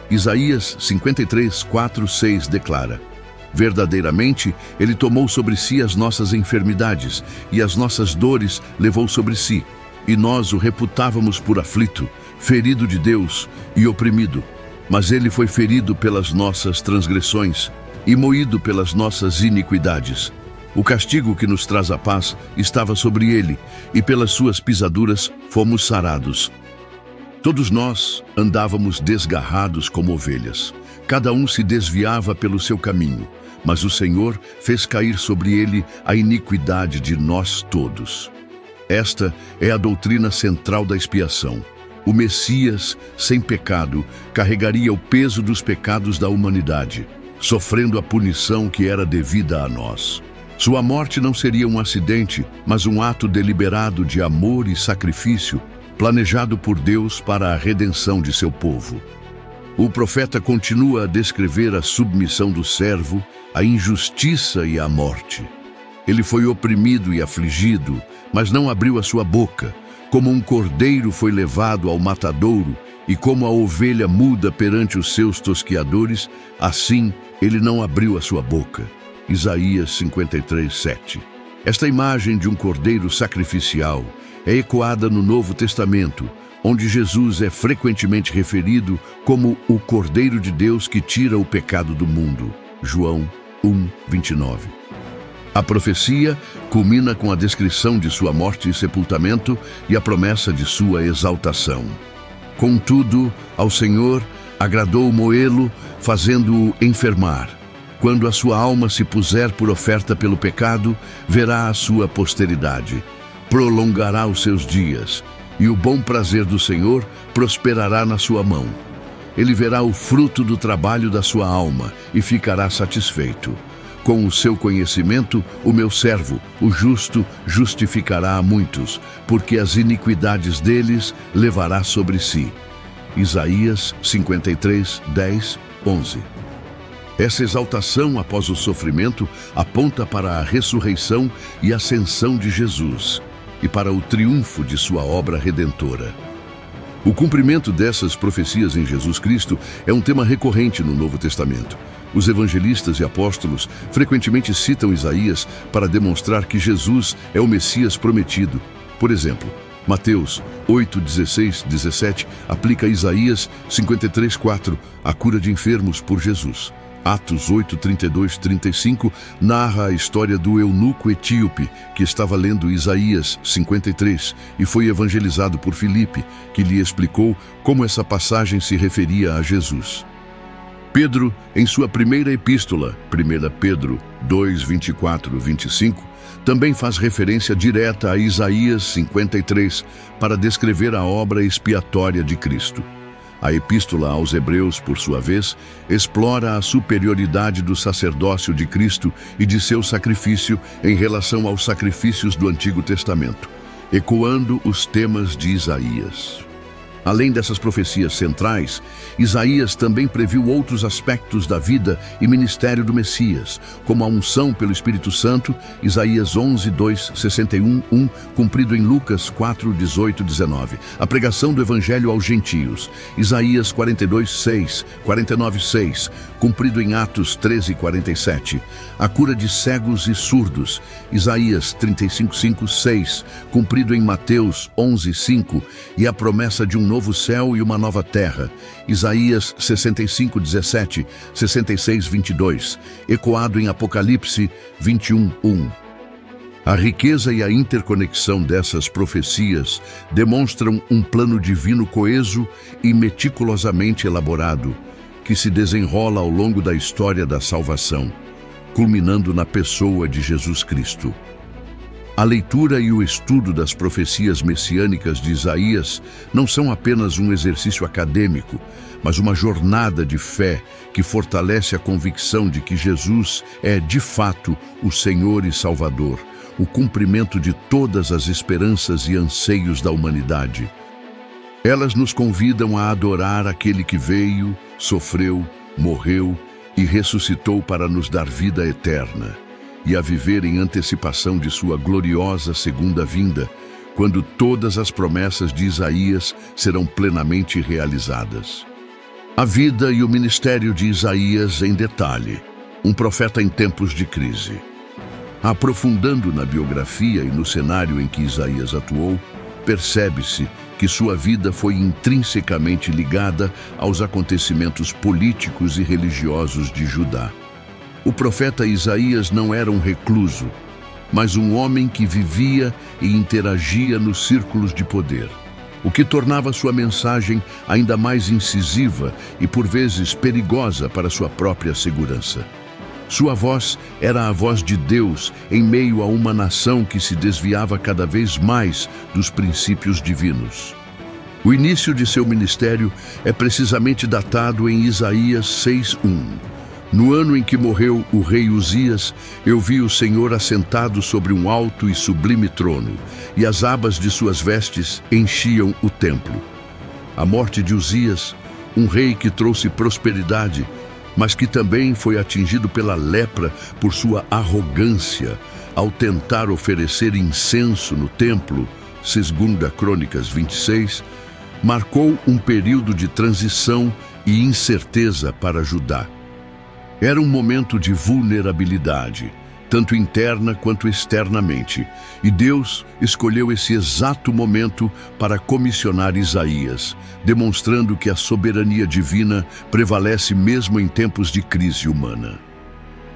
Isaías 53, 4, 6 declara: verdadeiramente, ele tomou sobre si as nossas enfermidades e as nossas dores levou sobre si. E nós o reputávamos por aflito, ferido de Deus e oprimido. Mas ele foi ferido pelas nossas transgressões e moído pelas nossas iniquidades. O castigo que nos traz a paz estava sobre ele, e pelas suas pisaduras fomos sarados. Todos nós andávamos desgarrados como ovelhas. Cada um se desviava pelo seu caminho, mas o Senhor fez cair sobre ele a iniquidade de nós todos. Esta é a doutrina central da expiação. O Messias, sem pecado, carregaria o peso dos pecados da humanidade, sofrendo a punição que era devida a nós. Sua morte não seria um acidente, mas um ato deliberado de amor e sacrifício, planejado por Deus para a redenção de seu povo. O profeta continua a descrever a submissão do servo, a injustiça e a morte. Ele foi oprimido e afligido, mas não abriu a sua boca. Como um cordeiro foi levado ao matadouro, e como a ovelha muda perante os seus tosquiadores, assim ele não abriu a sua boca. Isaías 53, 7. Esta imagem de um cordeiro sacrificial é ecoada no Novo Testamento, onde Jesus é frequentemente referido como o Cordeiro de Deus que tira o pecado do mundo. João 1, 29. A profecia culmina com a descrição de sua morte e sepultamento e a promessa de sua exaltação. Contudo, ao Senhor agradou moê-lo, fazendo-o enfermar. Quando a sua alma se puser por oferta pelo pecado, verá a sua posteridade. Prolongará os seus dias, e o bom prazer do Senhor prosperará na sua mão. Ele verá o fruto do trabalho da sua alma e ficará satisfeito. Com o seu conhecimento, o meu servo, o justo, justificará a muitos, porque as iniquidades deles levará sobre si. Isaías 53, 10, 11. Essa exaltação após o sofrimento aponta para a ressurreição e ascensão de Jesus e para o triunfo de sua obra redentora. O cumprimento dessas profecias em Jesus Cristo é um tema recorrente no Novo Testamento. Os evangelistas e apóstolos frequentemente citam Isaías para demonstrar que Jesus é o Messias prometido. Por exemplo, Mateus 8, 16, 17 aplica a Isaías 53, 4, a cura de enfermos por Jesus. Atos 8, 32, 35 narra a história do eunuco etíope que estava lendo Isaías 53 e foi evangelizado por Filipe, que lhe explicou como essa passagem se referia a Jesus. Pedro, em sua primeira epístola, 1 Pedro 2, 24, 25, também faz referência direta a Isaías 53 para descrever a obra expiatória de Cristo. A Epístola aos Hebreus, por sua vez, explora a superioridade do sacerdócio de Cristo e de seu sacrifício em relação aos sacrifícios do Antigo Testamento, ecoando os temas de Isaías. Além dessas profecias centrais, Isaías também previu outros aspectos da vida e ministério do Messias, como a unção pelo Espírito Santo, Isaías 11, 2, 61, 1, cumprido em Lucas 4, 18, 19, a pregação do Evangelho aos gentios, Isaías 42, 6, 49, 6, cumprido em Atos 13, 47, a cura de cegos e surdos, Isaías 35, 5, 6, cumprido em Mateus 11, 5, e a promessa de um novo céu e uma nova terra, Isaías 65, 17, 66, 22, ecoado em Apocalipse 21, 1. A riqueza e a interconexão dessas profecias demonstram um plano divino coeso e meticulosamente elaborado, que se desenrola ao longo da história da salvação, culminando na pessoa de Jesus Cristo. A leitura e o estudo das profecias messiânicas de Isaías não são apenas um exercício acadêmico, mas uma jornada de fé que fortalece a convicção de que Jesus é, de fato, o Senhor e Salvador, o cumprimento de todas as esperanças e anseios da humanidade. Elas nos convidam a adorar aquele que veio, sofreu, morreu e ressuscitou para nos dar vida eterna, e a viver em antecipação de sua gloriosa segunda vinda, quando todas as promessas de Isaías serão plenamente realizadas. A vida e o ministério de Isaías em detalhe, um profeta em tempos de crise. Aprofundando na biografia e no cenário em que Isaías atuou, percebe-se que sua vida foi intrinsecamente ligada aos acontecimentos políticos e religiosos de Judá. O profeta Isaías não era um recluso, mas um homem que vivia e interagia nos círculos de poder, o que tornava sua mensagem ainda mais incisiva e, por vezes, perigosa para sua própria segurança. Sua voz era a voz de Deus em meio a uma nação que se desviava cada vez mais dos princípios divinos. O início de seu ministério é precisamente datado em Isaías 6:1. No ano em que morreu o rei Uzias, eu vi o Senhor assentado sobre um alto e sublime trono, e as abas de suas vestes enchiam o templo. A morte de Uzias, um rei que trouxe prosperidade, mas que também foi atingido pela lepra por sua arrogância ao tentar oferecer incenso no templo, 2 Crônicas 26, marcou um período de transição e incerteza para Judá. Era um momento de vulnerabilidade, tanto interna quanto externamente, e Deus escolheu esse exato momento para comissionar Isaías, demonstrando que a soberania divina prevalece mesmo em tempos de crise humana.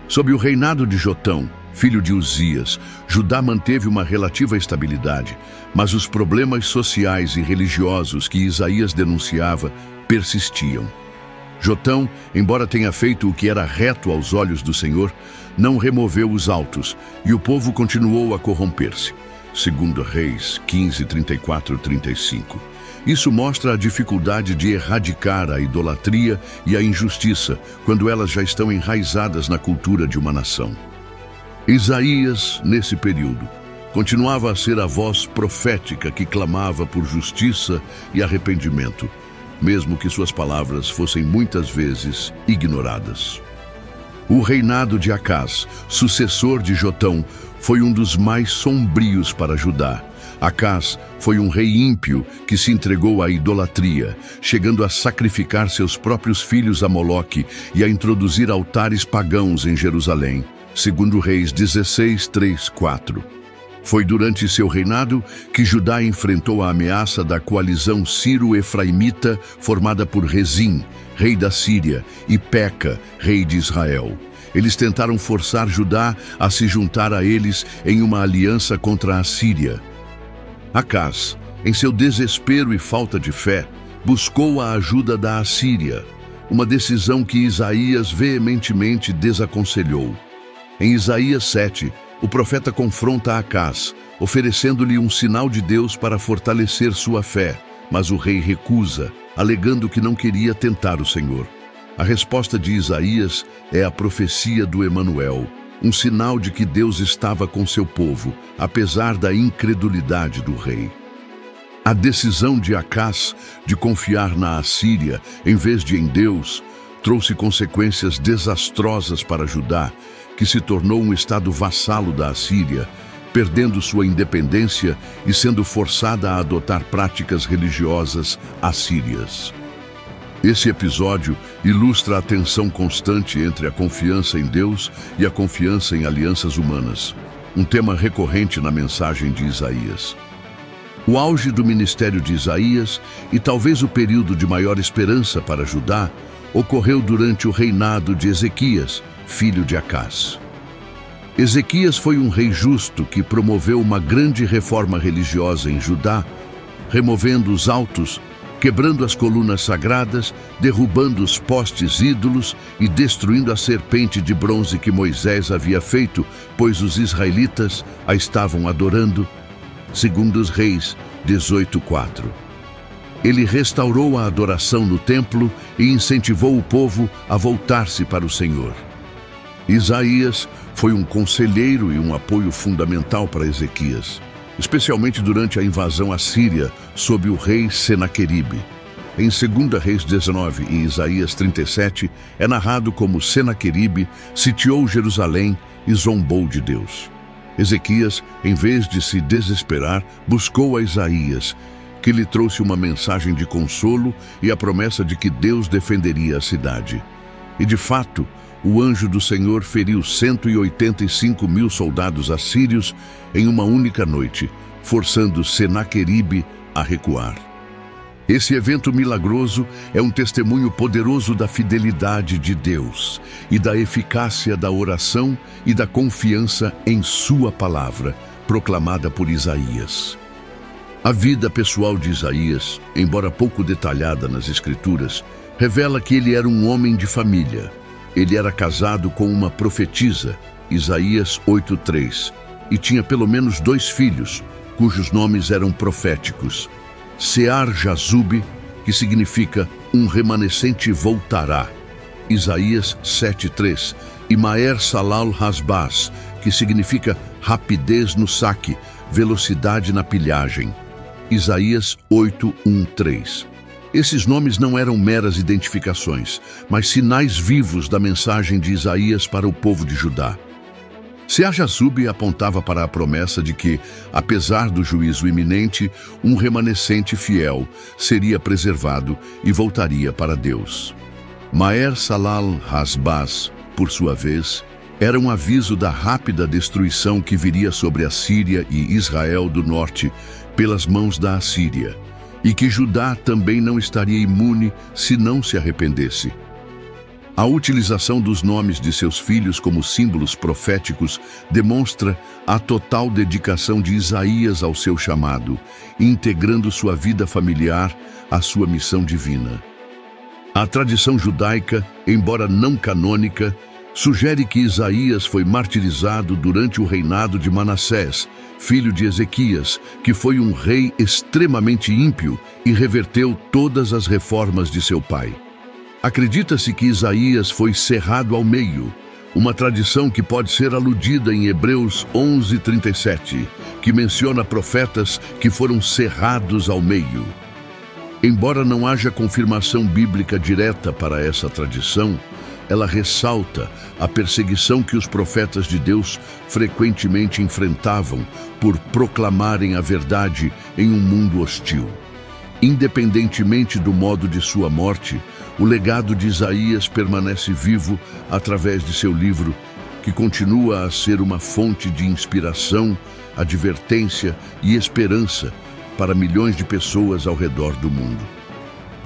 Sob o reinado de Jotão, filho de Uzias, Judá manteve uma relativa estabilidade, mas os problemas sociais e religiosos que Isaías denunciava persistiam. Jotão, embora tenha feito o que era reto aos olhos do Senhor, não removeu os altos, e o povo continuou a corromper-se. 2 Reis 15, 34, 35. Isso mostra a dificuldade de erradicar a idolatria e a injustiça quando elas já estão enraizadas na cultura de uma nação. Isaías, nesse período, continuava a ser a voz profética que clamava por justiça e arrependimento, mesmo que suas palavras fossem muitas vezes ignoradas. O reinado de Acás, sucessor de Jotão, foi um dos mais sombrios para Judá. Acás foi um rei ímpio que se entregou à idolatria, chegando a sacrificar seus próprios filhos a Moloque e a introduzir altares pagãos em Jerusalém. 2 Reis 16, 3, 4. Foi durante seu reinado que Judá enfrentou a ameaça da coalizão sírio-efraimita formada por Rezim, rei da Síria, e Peca, rei de Israel. Eles tentaram forçar Judá a se juntar a eles em uma aliança contra a Síria. Acás, em seu desespero e falta de fé, buscou a ajuda da Assíria, uma decisão que Isaías veementemente desaconselhou. Em Isaías 7, o profeta confronta Acás, oferecendo-lhe um sinal de Deus para fortalecer sua fé, mas o rei recusa, alegando que não queria tentar o Senhor. A resposta de Isaías é a profecia do Emanuel, um sinal de que Deus estava com seu povo, apesar da incredulidade do rei. A decisão de Acás de confiar na Assíria em vez de em Deus trouxe consequências desastrosas para Judá, que se tornou um estado vassalo da Assíria, perdendo sua independência e sendo forçada a adotar práticas religiosas assírias. Esse episódio ilustra a tensão constante entre a confiança em Deus e a confiança em alianças humanas, um tema recorrente na mensagem de Isaías. O auge do ministério de Isaías, e talvez o período de maior esperança para Judá, ocorreu durante o reinado de Ezequias, filho de Acás. Ezequias foi um rei justo que promoveu uma grande reforma religiosa em Judá, removendo os altos, quebrando as colunas sagradas, derrubando os postes ídolos e destruindo a serpente de bronze que Moisés havia feito, pois os israelitas a estavam adorando. 2 Reis 18:4. Ele restaurou a adoração no templo e incentivou o povo a voltar-se para o Senhor. Isaías foi um conselheiro e um apoio fundamental para Ezequias, especialmente durante a invasão assíria sob o rei Senaqueribe. Em 2 Reis 19 e Isaías 37, é narrado como Senaqueribe sitiou Jerusalém e zombou de Deus. Ezequias, em vez de se desesperar, buscou a Isaías, que lhe trouxe uma mensagem de consolo e a promessa de que Deus defenderia a cidade. E de fato, o anjo do Senhor feriu 185.000 soldados assírios em uma única noite, forçando Senaqueribe a recuar. Esse evento milagroso é um testemunho poderoso da fidelidade de Deus e da eficácia da oração e da confiança em sua palavra, proclamada por Isaías. A vida pessoal de Isaías, embora pouco detalhada nas Escrituras, revela que ele era um homem de família. Ele era casado com uma profetisa, Isaías 8:3, e tinha pelo menos 2 filhos, cujos nomes eram proféticos. Sear-Jazube, que significa um remanescente voltará, Isaías 7:3, e Maer-Salal-Hasbaz, que significa rapidez no saque, velocidade na pilhagem, Isaías 8:1-3. Esses nomes não eram meras identificações, mas sinais vivos da mensagem de Isaías para o povo de Judá. Sear-Jazube apontava para a promessa de que, apesar do juízo iminente, um remanescente fiel seria preservado e voltaria para Deus. Maer-Salal-Hasbaz, por sua vez, era um aviso da rápida destruição que viria sobre a Síria e Israel do norte pelas mãos da Assíria, e que Judá também não estaria imune se não se arrependesse. A utilização dos nomes de seus filhos como símbolos proféticos demonstra a total dedicação de Isaías ao seu chamado, integrando sua vida familiar à sua missão divina. A tradição judaica, embora não canônica, sugere que Isaías foi martirizado durante o reinado de Manassés, filho de Ezequias, que foi um rei extremamente ímpio e reverteu todas as reformas de seu pai. Acredita-se que Isaías foi cerrado ao meio, uma tradição que pode ser aludida em Hebreus 11:37, que menciona profetas que foram cerrados ao meio. Embora não haja confirmação bíblica direta para essa tradição, ela ressalta a perseguição que os profetas de Deus frequentemente enfrentavam por proclamarem a verdade em um mundo hostil. Independentemente do modo de sua morte, o legado de Isaías permanece vivo através de seu livro, que continua a ser uma fonte de inspiração, advertência e esperança para milhões de pessoas ao redor do mundo.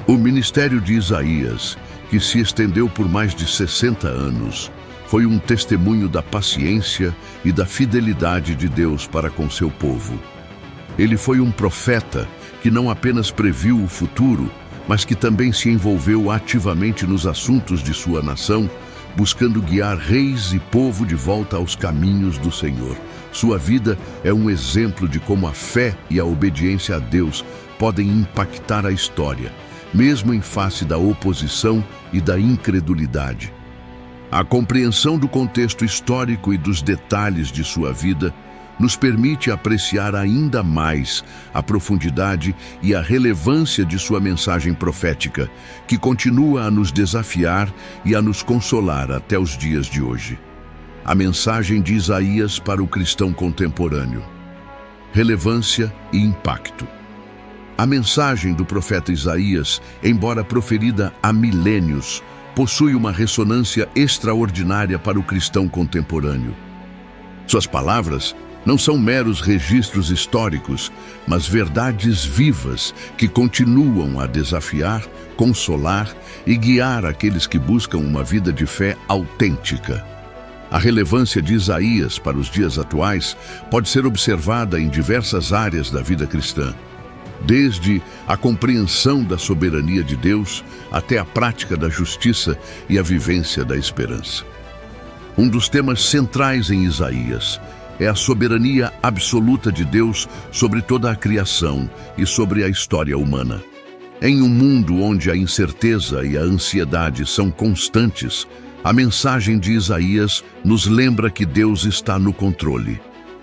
O ministério de Isaías, que se estendeu por mais de 60 anos, foi um testemunho da paciência e da fidelidade de Deus para com seu povo. Ele foi um profeta que não apenas previu o futuro, mas que também se envolveu ativamente nos assuntos de sua nação, buscando guiar reis e povo de volta aos caminhos do Senhor. Sua vida é um exemplo de como a fé e a obediência a Deus podem impactar a história, mesmo em face da oposição e da incredulidade. A compreensão do contexto histórico e dos detalhes de sua vida nos permite apreciar ainda mais a profundidade e a relevância de sua mensagem profética, que continua a nos desafiar e a nos consolar até os dias de hoje. A mensagem de Isaías para o cristão contemporâneo. Relevância e impacto. A mensagem do profeta Isaías, embora proferida há milênios, possui uma ressonância extraordinária para o cristão contemporâneo. Suas palavras não são meros registros históricos, mas verdades vivas que continuam a desafiar, consolar e guiar aqueles que buscam uma vida de fé autêntica. A relevância de Isaías para os dias atuais pode ser observada em diversas áreas da vida cristã, desde a compreensão da soberania de Deus até a prática da justiça e a vivência da esperança. Um dos temas centrais em Isaías é a soberania absoluta de Deus sobre toda a criação e sobre a história humana. Em um mundo onde a incerteza e a ansiedade são constantes, a mensagem de Isaías nos lembra que Deus está no controle.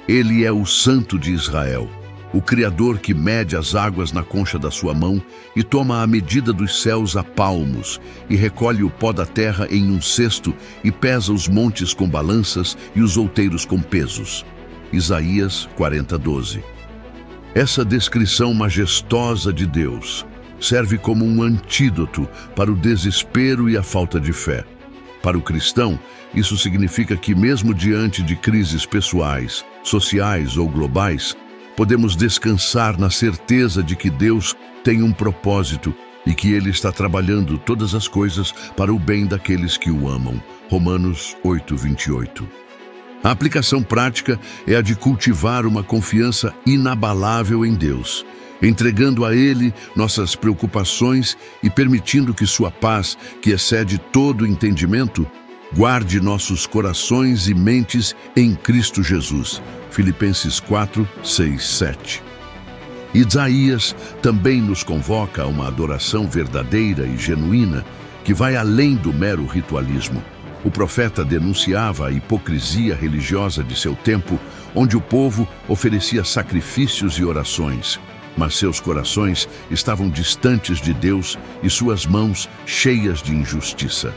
Ele é o Santo de Israel, o Criador que mede as águas na concha da sua mão e toma a medida dos céus a palmos, e recolhe o pó da terra em um cesto e pesa os montes com balanças e os outeiros com pesos. Isaías 40:12. Essa descrição majestosa de Deus serve como um antídoto para o desespero e a falta de fé. Para o cristão, isso significa que mesmo diante de crises pessoais, sociais ou globais, podemos descansar na certeza de que Deus tem um propósito e que Ele está trabalhando todas as coisas para o bem daqueles que o amam. Romanos 8:28. A aplicação prática é a de cultivar uma confiança inabalável em Deus, entregando a Ele nossas preocupações e permitindo que sua paz, que excede todo entendimento, guarde nossos corações e mentes em Cristo Jesus. Filipenses 4:6-7. Isaías também nos convoca a uma adoração verdadeira e genuína que vai além do mero ritualismo. O profeta denunciava a hipocrisia religiosa de seu tempo, onde o povo oferecia sacrifícios e orações, mas seus corações estavam distantes de Deus e suas mãos cheias de injustiça.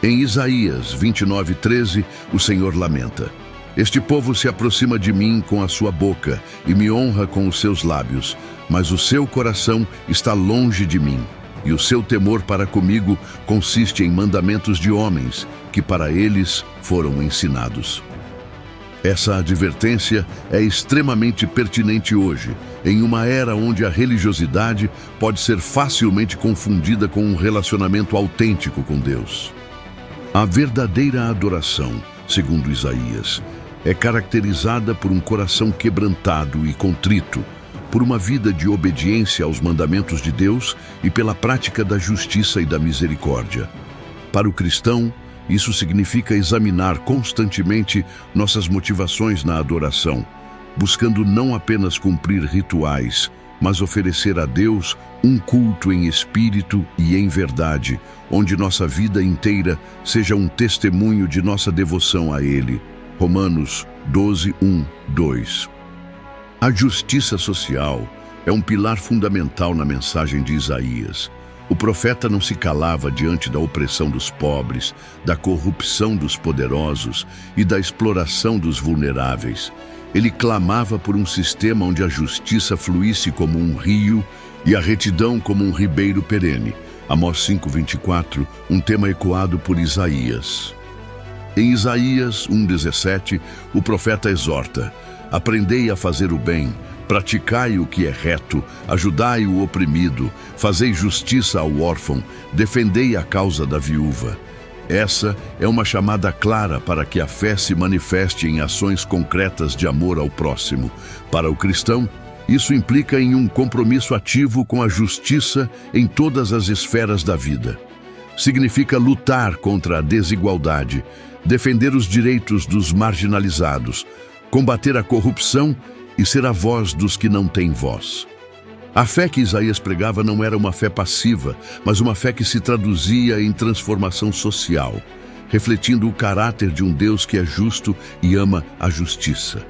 Em Isaías 29:13, o Senhor lamenta: "Este povo se aproxima de mim com a sua boca e me honra com os seus lábios, mas o seu coração está longe de mim, e o seu temor para comigo consiste em mandamentos de homens, que para eles foram ensinados." Essa advertência é extremamente pertinente hoje, em uma era onde a religiosidade pode ser facilmente confundida com um relacionamento autêntico com Deus. A verdadeira adoração, segundo Isaías, é caracterizada por um coração quebrantado e contrito, por uma vida de obediência aos mandamentos de Deus e pela prática da justiça e da misericórdia. Para o cristão, isso significa examinar constantemente nossas motivações na adoração, buscando não apenas cumprir rituais, mas oferecer a Deus um culto em espírito e em verdade, onde nossa vida inteira seja um testemunho de nossa devoção a Ele. Romanos 12, 1, 2. A justiça social é um pilar fundamental na mensagem de Isaías. O profeta não se calava diante da opressão dos pobres, da corrupção dos poderosos e da exploração dos vulneráveis. Ele clamava por um sistema onde a justiça fluísse como um rio e a retidão como um ribeiro perene. Amós 5:24, um tema ecoado por Isaías. Em Isaías 1:17, o profeta exorta: aprendei a fazer o bem, praticai o que é reto, ajudai o oprimido, fazei justiça ao órfão, defendei a causa da viúva. Essa é uma chamada clara para que a fé se manifeste em ações concretas de amor ao próximo. Para o cristão, isso implica em um compromisso ativo com a justiça em todas as esferas da vida. Significa lutar contra a desigualdade, defender os direitos dos marginalizados, combater a corrupção e ser a voz dos que não têm voz. A fé que Isaías pregava não era uma fé passiva, mas uma fé que se traduzia em transformação social, refletindo o caráter de um Deus que é justo e ama a justiça.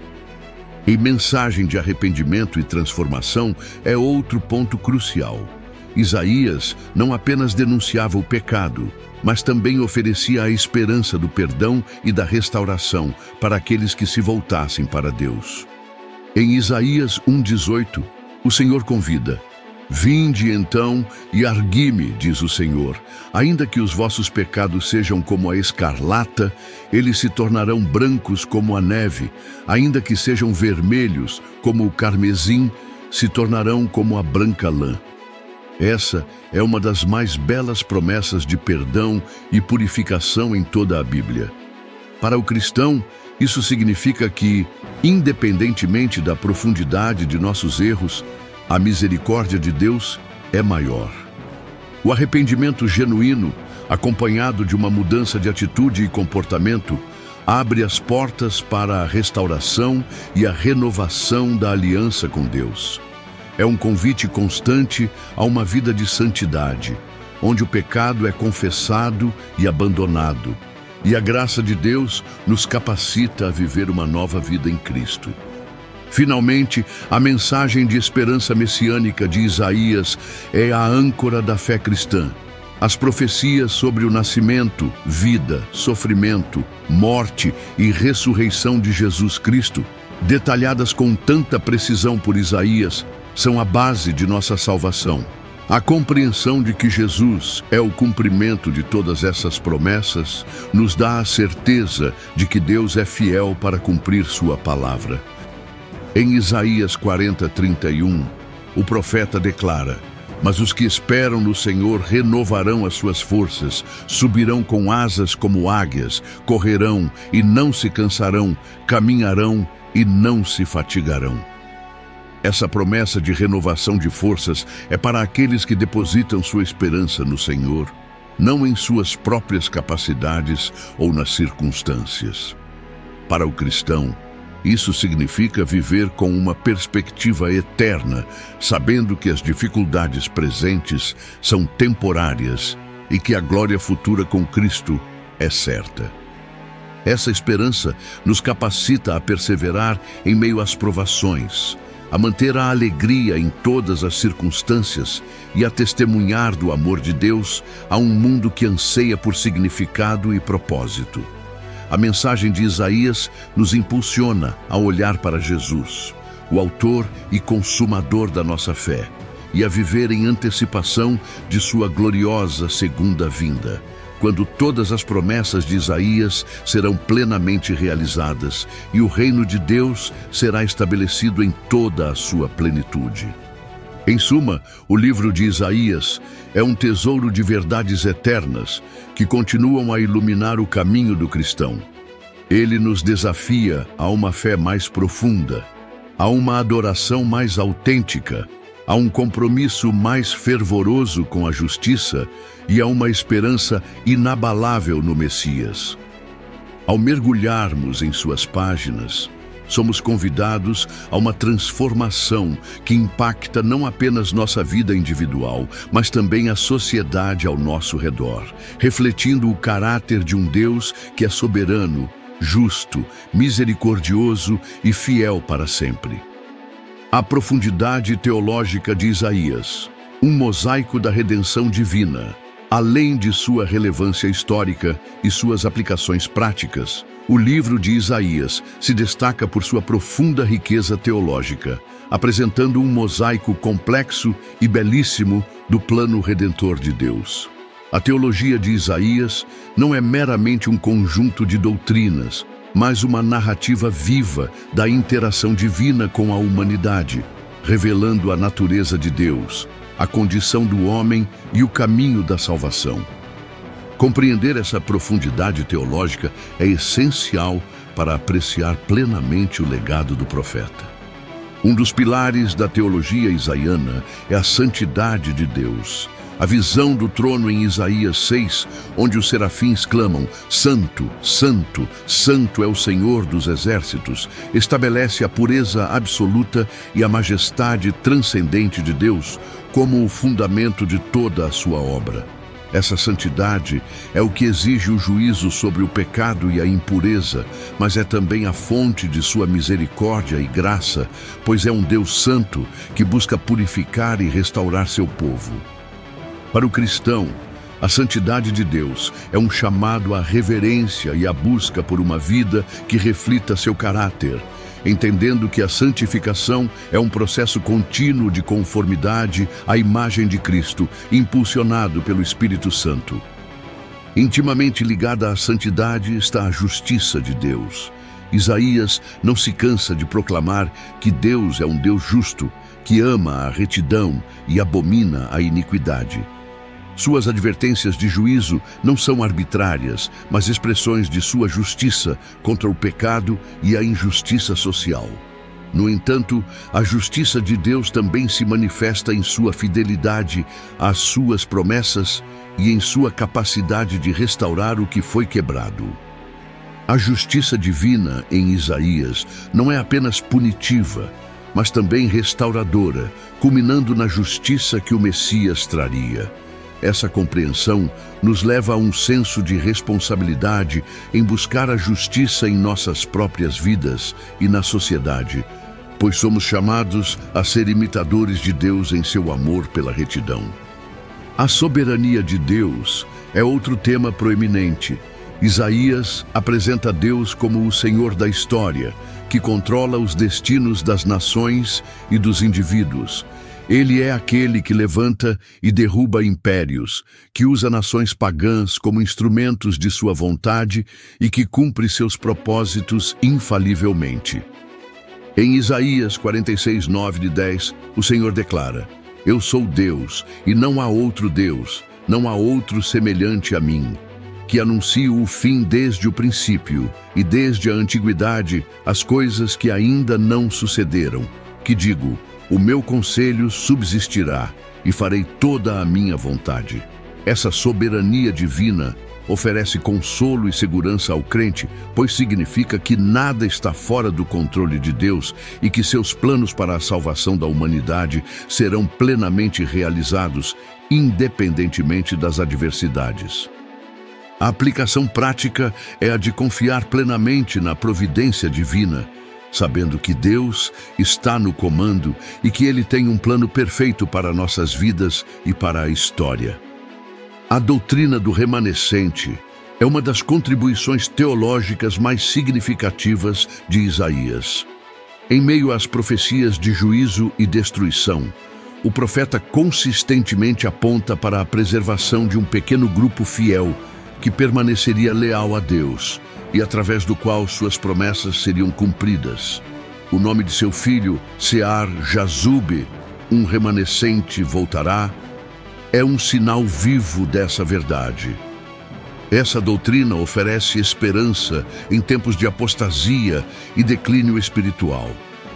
Em mensagem de arrependimento e transformação é outro ponto crucial. Isaías não apenas denunciava o pecado, mas também oferecia a esperança do perdão e da restauração para aqueles que se voltassem para Deus. Em Isaías 1:18, o Senhor convida: vinde então e argui-me, diz o Senhor, ainda que os vossos pecados sejam como a escarlata, eles se tornarão brancos como a neve, ainda que sejam vermelhos como o carmesim, se tornarão como a branca lã. Essa é uma das mais belas promessas de perdão e purificação em toda a Bíblia. Para o cristão, isso significa que, independentemente da profundidade de nossos erros, a misericórdia de Deus é maior. O arrependimento genuíno, acompanhado de uma mudança de atitude e comportamento, abre as portas para a restauração e a renovação da aliança com Deus. É um convite constante a uma vida de santidade, onde o pecado é confessado e abandonado, e a graça de Deus nos capacita a viver uma nova vida em Cristo. Finalmente, a mensagem de esperança messiânica de Isaías é a âncora da fé cristã. As profecias sobre o nascimento, vida, sofrimento, morte e ressurreição de Jesus Cristo, detalhadas com tanta precisão por Isaías, são a base de nossa salvação. A compreensão de que Jesus é o cumprimento de todas essas promessas nos dá a certeza de que Deus é fiel para cumprir sua palavra. Em Isaías 40:31, o profeta declara: mas os que esperam no Senhor renovarão as suas forças, subirão com asas como águias, correrão e não se cansarão, caminharão e não se fatigarão. Essa promessa de renovação de forças é para aqueles que depositam sua esperança no Senhor, não em suas próprias capacidades ou nas circunstâncias. Para o cristão, isso significa viver com uma perspectiva eterna, sabendo que as dificuldades presentes são temporárias e que a glória futura com Cristo é certa. Essa esperança nos capacita a perseverar em meio às provações, a manter a alegria em todas as circunstâncias e a testemunhar do amor de Deus a um mundo que anseia por significado e propósito. A mensagem de Isaías nos impulsiona a olhar para Jesus, o autor e consumador da nossa fé, e a viver em antecipação de sua gloriosa segunda vinda, quando todas as promessas de Isaías serão plenamente realizadas e o reino de Deus será estabelecido em toda a sua plenitude. Em suma, o livro de Isaías é um tesouro de verdades eternas que continuam a iluminar o caminho do cristão. Ele nos desafia a uma fé mais profunda, a uma adoração mais autêntica, a um compromisso mais fervoroso com a justiça e a uma esperança inabalável no Messias. Ao mergulharmos em suas páginas, somos convidados a uma transformação que impacta não apenas nossa vida individual, mas também a sociedade ao nosso redor, refletindo o caráter de um Deus que é soberano, justo, misericordioso e fiel para sempre. A profundidade teológica de Isaías, um mosaico da redenção divina. Além de sua relevância histórica e suas aplicações práticas, o livro de Isaías se destaca por sua profunda riqueza teológica, apresentando um mosaico complexo e belíssimo do plano redentor de Deus. A teologia de Isaías não é meramente um conjunto de doutrinas, mas uma narrativa viva da interação divina com a humanidade, revelando a natureza de Deus, a condição do homem e o caminho da salvação. Compreender essa profundidade teológica é essencial para apreciar plenamente o legado do profeta. Um dos pilares da teologia isaiana é a santidade de Deus. A visão do trono em Isaías 6, onde os serafins clamam: Santo, Santo, Santo é o Senhor dos exércitos, estabelece a pureza absoluta e a majestade transcendente de Deus como o fundamento de toda a sua obra. Essa santidade é o que exige o juízo sobre o pecado e a impureza, mas é também a fonte de sua misericórdia e graça, pois é um Deus santo que busca purificar e restaurar seu povo. Para o cristão, a santidade de Deus é um chamado à reverência e à busca por uma vida que reflita seu caráter, entendendo que a santificação é um processo contínuo de conformidade à imagem de Cristo, impulsionado pelo Espírito Santo. Intimamente ligada à santidade está a justiça de Deus. Isaías não se cansa de proclamar que Deus é um Deus justo, que ama a retidão e abomina a iniquidade. Suas advertências de juízo não são arbitrárias, mas expressões de sua justiça contra o pecado e a injustiça social. No entanto, a justiça de Deus também se manifesta em sua fidelidade às suas promessas e em sua capacidade de restaurar o que foi quebrado. A justiça divina em Isaías não é apenas punitiva, mas também restauradora, culminando na justiça que o Messias traria. Essa compreensão nos leva a um senso de responsabilidade em buscar a justiça em nossas próprias vidas e na sociedade, pois somos chamados a ser imitadores de Deus em seu amor pela retidão. A soberania de Deus é outro tema proeminente. Isaías apresenta Deus como o Senhor da história, que controla os destinos das nações e dos indivíduos. Ele é aquele que levanta e derruba impérios, que usa nações pagãs como instrumentos de sua vontade e que cumpre seus propósitos infalivelmente. Em Isaías 46, 9-10, o Senhor declara: Eu sou Deus, e não há outro Deus, não há outro semelhante a mim, que anuncio o fim desde o princípio, e desde a antiguidade as coisas que ainda não sucederam, que digo: O meu conselho subsistirá, e farei toda a minha vontade. Essa soberania divina oferece consolo e segurança ao crente, pois significa que nada está fora do controle de Deus e que seus planos para a salvação da humanidade serão plenamente realizados, independentemente das adversidades. A aplicação prática é a de confiar plenamente na providência divina, sabendo que Deus está no comando e que Ele tem um plano perfeito para nossas vidas e para a história. A doutrina do remanescente é uma das contribuições teológicas mais significativas de Isaías. Em meio às profecias de juízo e destruição, o profeta consistentemente aponta para a preservação de um pequeno grupo fiel que permaneceria leal a Deus e através do qual suas promessas seriam cumpridas. O nome de seu filho, Sear-Jazube, um remanescente voltará, é um sinal vivo dessa verdade. Essa doutrina oferece esperança em tempos de apostasia e declínio espiritual,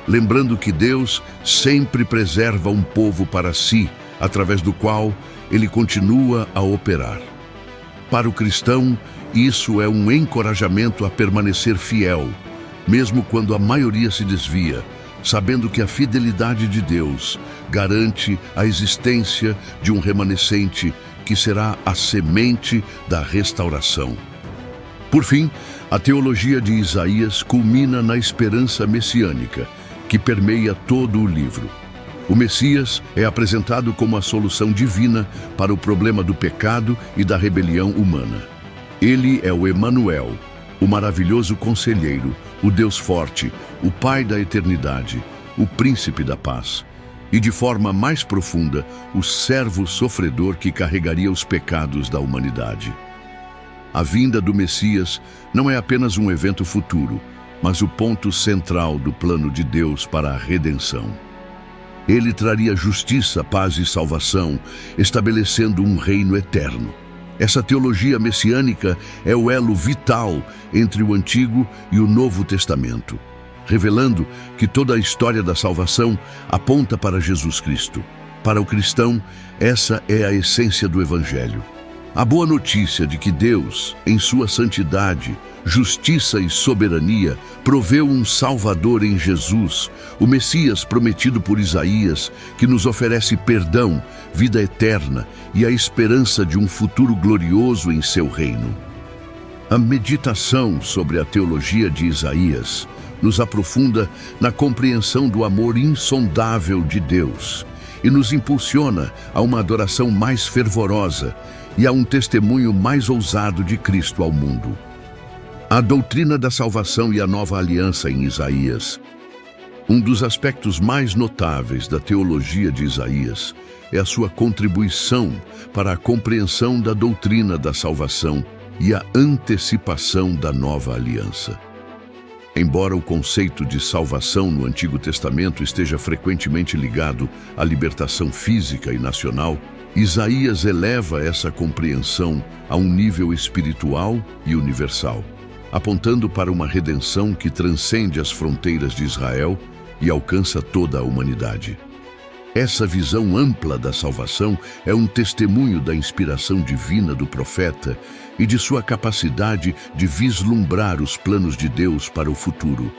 lembrando que Deus sempre preserva um povo para si, através do qual ele continua a operar. Para o cristão, isso é um encorajamento a permanecer fiel, mesmo quando a maioria se desvia, sabendo que a fidelidade de Deus garante a existência de um remanescente que será a semente da restauração. Por fim, a teologia de Isaías culmina na esperança messiânica, que permeia todo o livro. O Messias é apresentado como a solução divina para o problema do pecado e da rebelião humana. Ele é o Emanuel, o maravilhoso conselheiro, o Deus forte, o Pai da eternidade, o Príncipe da paz. E de forma mais profunda, o servo sofredor que carregaria os pecados da humanidade. A vinda do Messias não é apenas um evento futuro, mas o ponto central do plano de Deus para a redenção. Ele traria justiça, paz e salvação, estabelecendo um reino eterno. Essa teologia messiânica é o elo vital entre o Antigo e o Novo Testamento, revelando que toda a história da salvação aponta para Jesus Cristo. Para o cristão, essa é a essência do Evangelho. A boa notícia de que Deus, em sua santidade, justiça e soberania, proveu um Salvador em Jesus, o Messias prometido por Isaías, que nos oferece perdão, vida eterna e a esperança de um futuro glorioso em seu reino. A meditação sobre a teologia de Isaías nos aprofunda na compreensão do amor insondável de Deus e nos impulsiona a uma adoração mais fervorosa e a um testemunho mais ousado de Cristo ao mundo. A doutrina da salvação e a nova aliança em Isaías. Um dos aspectos mais notáveis da teologia de Isaías é a sua contribuição para a compreensão da doutrina da salvação e a antecipação da nova aliança. Embora o conceito de salvação no Antigo Testamento esteja frequentemente ligado à libertação física e nacional, Isaías eleva essa compreensão a um nível espiritual e universal, apontando para uma redenção que transcende as fronteiras de Israel e alcança toda a humanidade. Essa visão ampla da salvação é um testemunho da inspiração divina do profeta e de sua capacidade de vislumbrar os planos de Deus para o futuro.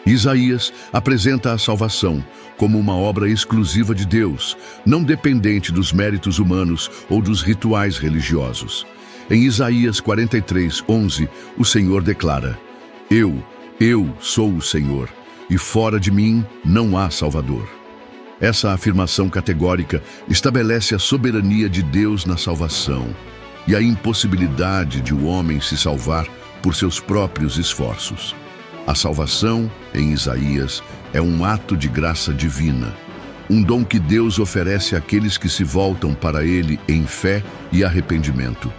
Isaías apresenta a salvação como uma obra exclusiva de Deus, não dependente dos méritos humanos ou dos rituais religiosos. Em Isaías 43:11, o Senhor declara: Eu sou o Senhor, e fora de mim não há Salvador. Essa afirmação categórica estabelece a soberania de Deus na salvação e a impossibilidade de o homem se salvar por seus próprios esforços. A salvação, em Isaías, é um ato de graça divina, um dom que Deus oferece àqueles que se voltam para Ele em fé e arrependimento.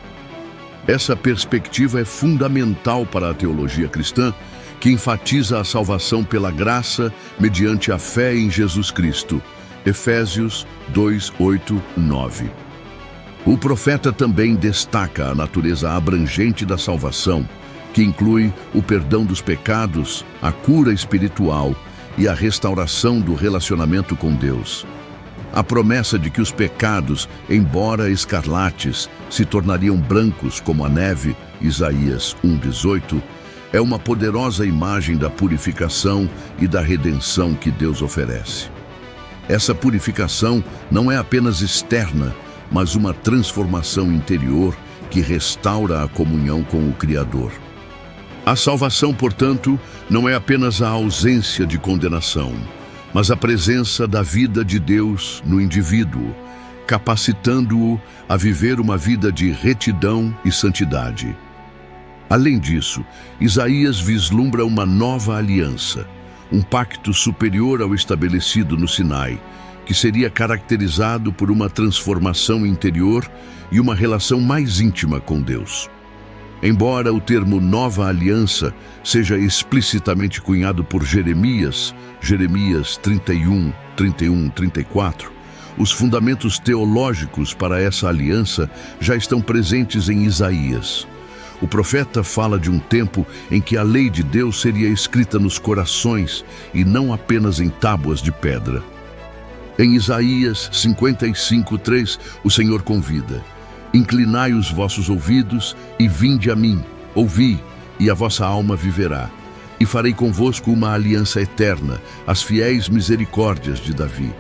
Essa perspectiva é fundamental para a teologia cristã, que enfatiza a salvação pela graça mediante a fé em Jesus Cristo. Efésios 2:8-9. O profeta também destaca a natureza abrangente da salvação, que inclui o perdão dos pecados, a cura espiritual e a restauração do relacionamento com Deus. A promessa de que os pecados, embora escarlates, se tornariam brancos como a neve, Isaías 1:18, é uma poderosa imagem da purificação e da redenção que Deus oferece. Essa purificação não é apenas externa, mas uma transformação interior que restaura a comunhão com o Criador. A salvação, portanto, não é apenas a ausência de condenação, mas a presença da vida de Deus no indivíduo, capacitando-o a viver uma vida de retidão e santidade. Além disso, Isaías vislumbra uma nova aliança, um pacto superior ao estabelecido no Sinai, que seria caracterizado por uma transformação interior e uma relação mais íntima com Deus. Embora o termo Nova Aliança seja explicitamente cunhado por Jeremias 31, 31, 34, os fundamentos teológicos para essa aliança já estão presentes em Isaías. O profeta fala de um tempo em que a lei de Deus seria escrita nos corações e não apenas em tábuas de pedra. Em Isaías 55:3, o Senhor convida: inclinai os vossos ouvidos e vinde a mim, ouvi, e a vossa alma viverá. E farei convosco uma aliança eterna, as fiéis misericórdias de Davi.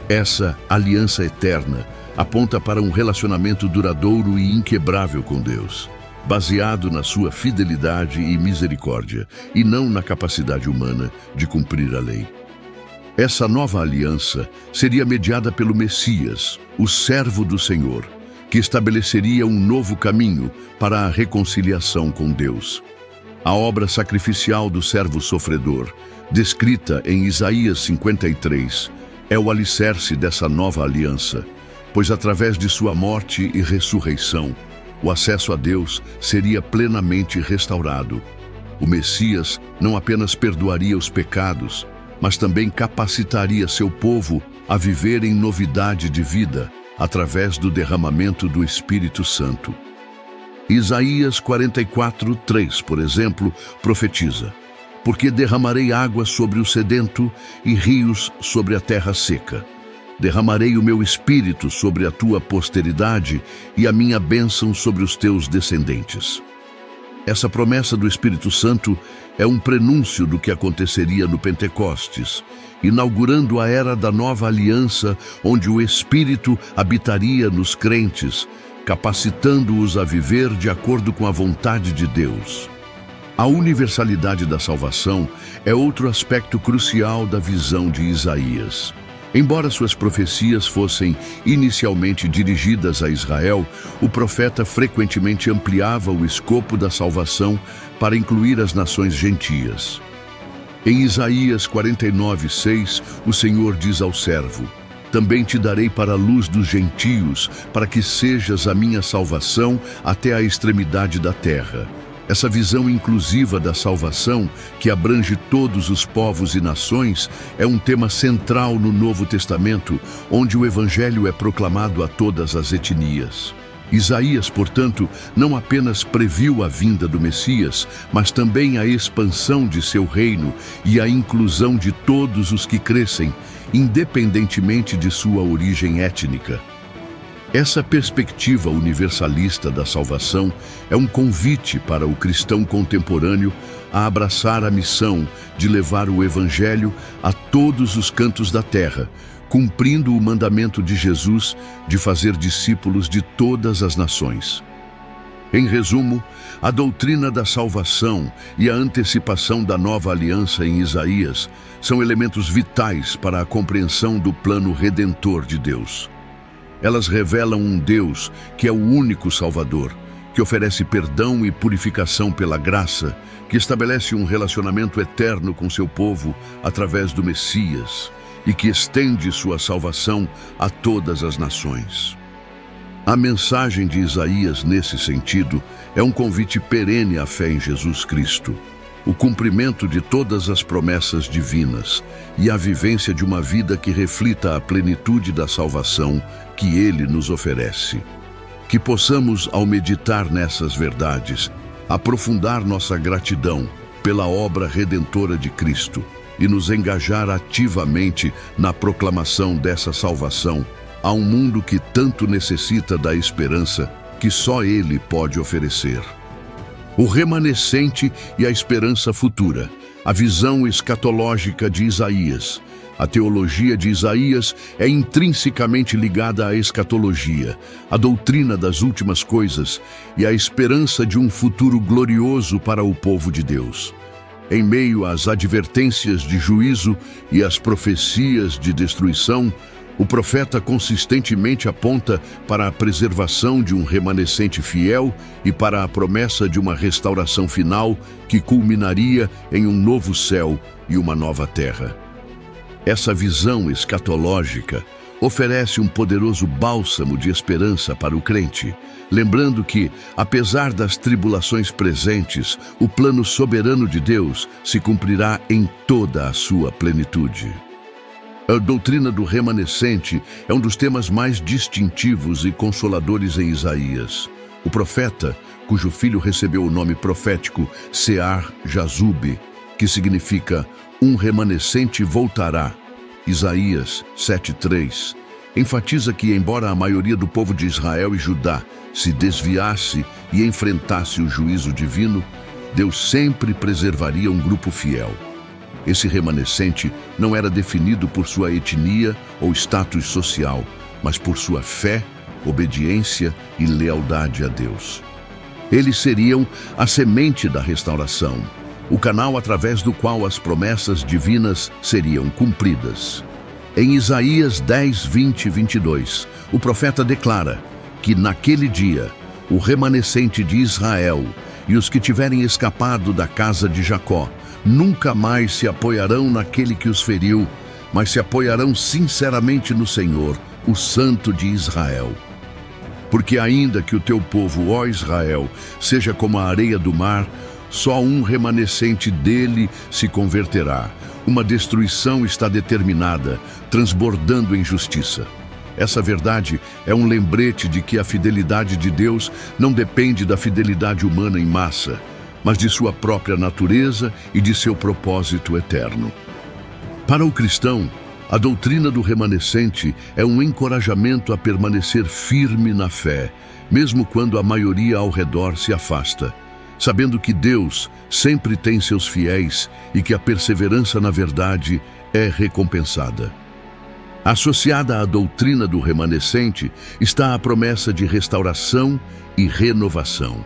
Essa aliança eterna aponta para um relacionamento duradouro e inquebrável com Deus, baseado na sua fidelidade e misericórdia, e não na capacidade humana de cumprir a lei. Essa nova aliança seria mediada pelo Messias, o servo do Senhor, que estabeleceria um novo caminho para a reconciliação com Deus. A obra sacrificial do servo sofredor, descrita em Isaías 53, é o alicerce dessa nova aliança, pois através de sua morte e ressurreição, o acesso a Deus seria plenamente restaurado. O Messias não apenas perdoaria os pecados, mas também capacitaria seu povo a viver em novidade de vida, através do derramamento do Espírito Santo. Isaías 44:3, por exemplo, profetiza: porque derramarei água sobre o sedento e rios sobre a terra seca. Derramarei o meu espírito sobre a tua posteridade e a minha bênção sobre os teus descendentes. Essa promessa do Espírito Santo é um prenúncio do que aconteceria no Pentecostes, inaugurando a era da nova aliança, onde o Espírito habitaria nos crentes, capacitando-os a viver de acordo com a vontade de Deus. A universalidade da salvação é outro aspecto crucial da visão de Isaías. Embora suas profecias fossem inicialmente dirigidas a Israel, o profeta frequentemente ampliava o escopo da salvação para incluir as nações gentias. Em Isaías 49:6, o Senhor diz ao servo: também te darei para a luz dos gentios, para que sejas a minha salvação até a extremidade da terra. Essa visão inclusiva da salvação, que abrange todos os povos e nações, é um tema central no Novo Testamento, onde o Evangelho é proclamado a todas as etnias. Isaías, portanto, não apenas previu a vinda do Messias, mas também a expansão de seu reino e a inclusão de todos os que crescem, independentemente de sua origem étnica. Essa perspectiva universalista da salvação é um convite para o cristão contemporâneo a abraçar a missão de levar o Evangelho a todos os cantos da terra, cumprindo o mandamento de Jesus de fazer discípulos de todas as nações. Em resumo, a doutrina da salvação e a antecipação da nova aliança em Isaías são elementos vitais para a compreensão do plano redentor de Deus. Elas revelam um Deus que é o único Salvador, que oferece perdão e purificação pela graça, que estabelece um relacionamento eterno com seu povo através do Messias e que estende sua salvação a todas as nações. A mensagem de Isaías, nesse sentido, é um convite perene à fé em Jesus Cristo, o cumprimento de todas as promessas divinas e a vivência de uma vida que reflita a plenitude da salvação que Ele nos oferece. Que possamos, ao meditar nessas verdades, aprofundar nossa gratidão pela obra redentora de Cristo e nos engajar ativamente na proclamação dessa salvação a um mundo que tanto necessita da esperança que só Ele pode oferecer. O remanescente e a esperança futura, a visão escatológica de Isaías. A teologia de Isaías é intrinsecamente ligada à escatologia, à doutrina das últimas coisas e à esperança de um futuro glorioso para o povo de Deus. Em meio às advertências de juízo e às profecias de destruição, o profeta consistentemente aponta para a preservação de um remanescente fiel e para a promessa de uma restauração final que culminaria em um novo céu e uma nova terra. Essa visão escatológica oferece um poderoso bálsamo de esperança para o crente, lembrando que, apesar das tribulações presentes, o plano soberano de Deus se cumprirá em toda a sua plenitude. A doutrina do remanescente é um dos temas mais distintivos e consoladores em Isaías. O profeta, cujo filho recebeu o nome profético Sear-Jazub, que significa um remanescente voltará, Isaías 7:3, enfatiza que, embora a maioria do povo de Israel e Judá se desviasse e enfrentasse o juízo divino, Deus sempre preservaria um grupo fiel. Esse remanescente não era definido por sua etnia ou status social, mas por sua fé, obediência e lealdade a Deus. Eles seriam a semente da restauração, o canal através do qual as promessas divinas seriam cumpridas. Em Isaías 10, 20 e 22, o profeta declara que naquele dia o remanescente de Israel e os que tiverem escapado da casa de Jacó nunca mais se apoiarão naquele que os feriu, mas se apoiarão sinceramente no Senhor, o Santo de Israel. Porque ainda que o teu povo, ó Israel, seja como a areia do mar, só um remanescente dele se converterá. Uma destruição está determinada, transbordando em justiça. Essa verdade é um lembrete de que a fidelidade de Deus não depende da fidelidade humana em massa, mas de sua própria natureza e de seu propósito eterno. Para o cristão, a doutrina do remanescente é um encorajamento a permanecer firme na fé, mesmo quando a maioria ao redor se afasta, sabendo que Deus sempre tem seus fiéis e que a perseverança na verdade é recompensada. Associada à doutrina do remanescente está a promessa de restauração e renovação.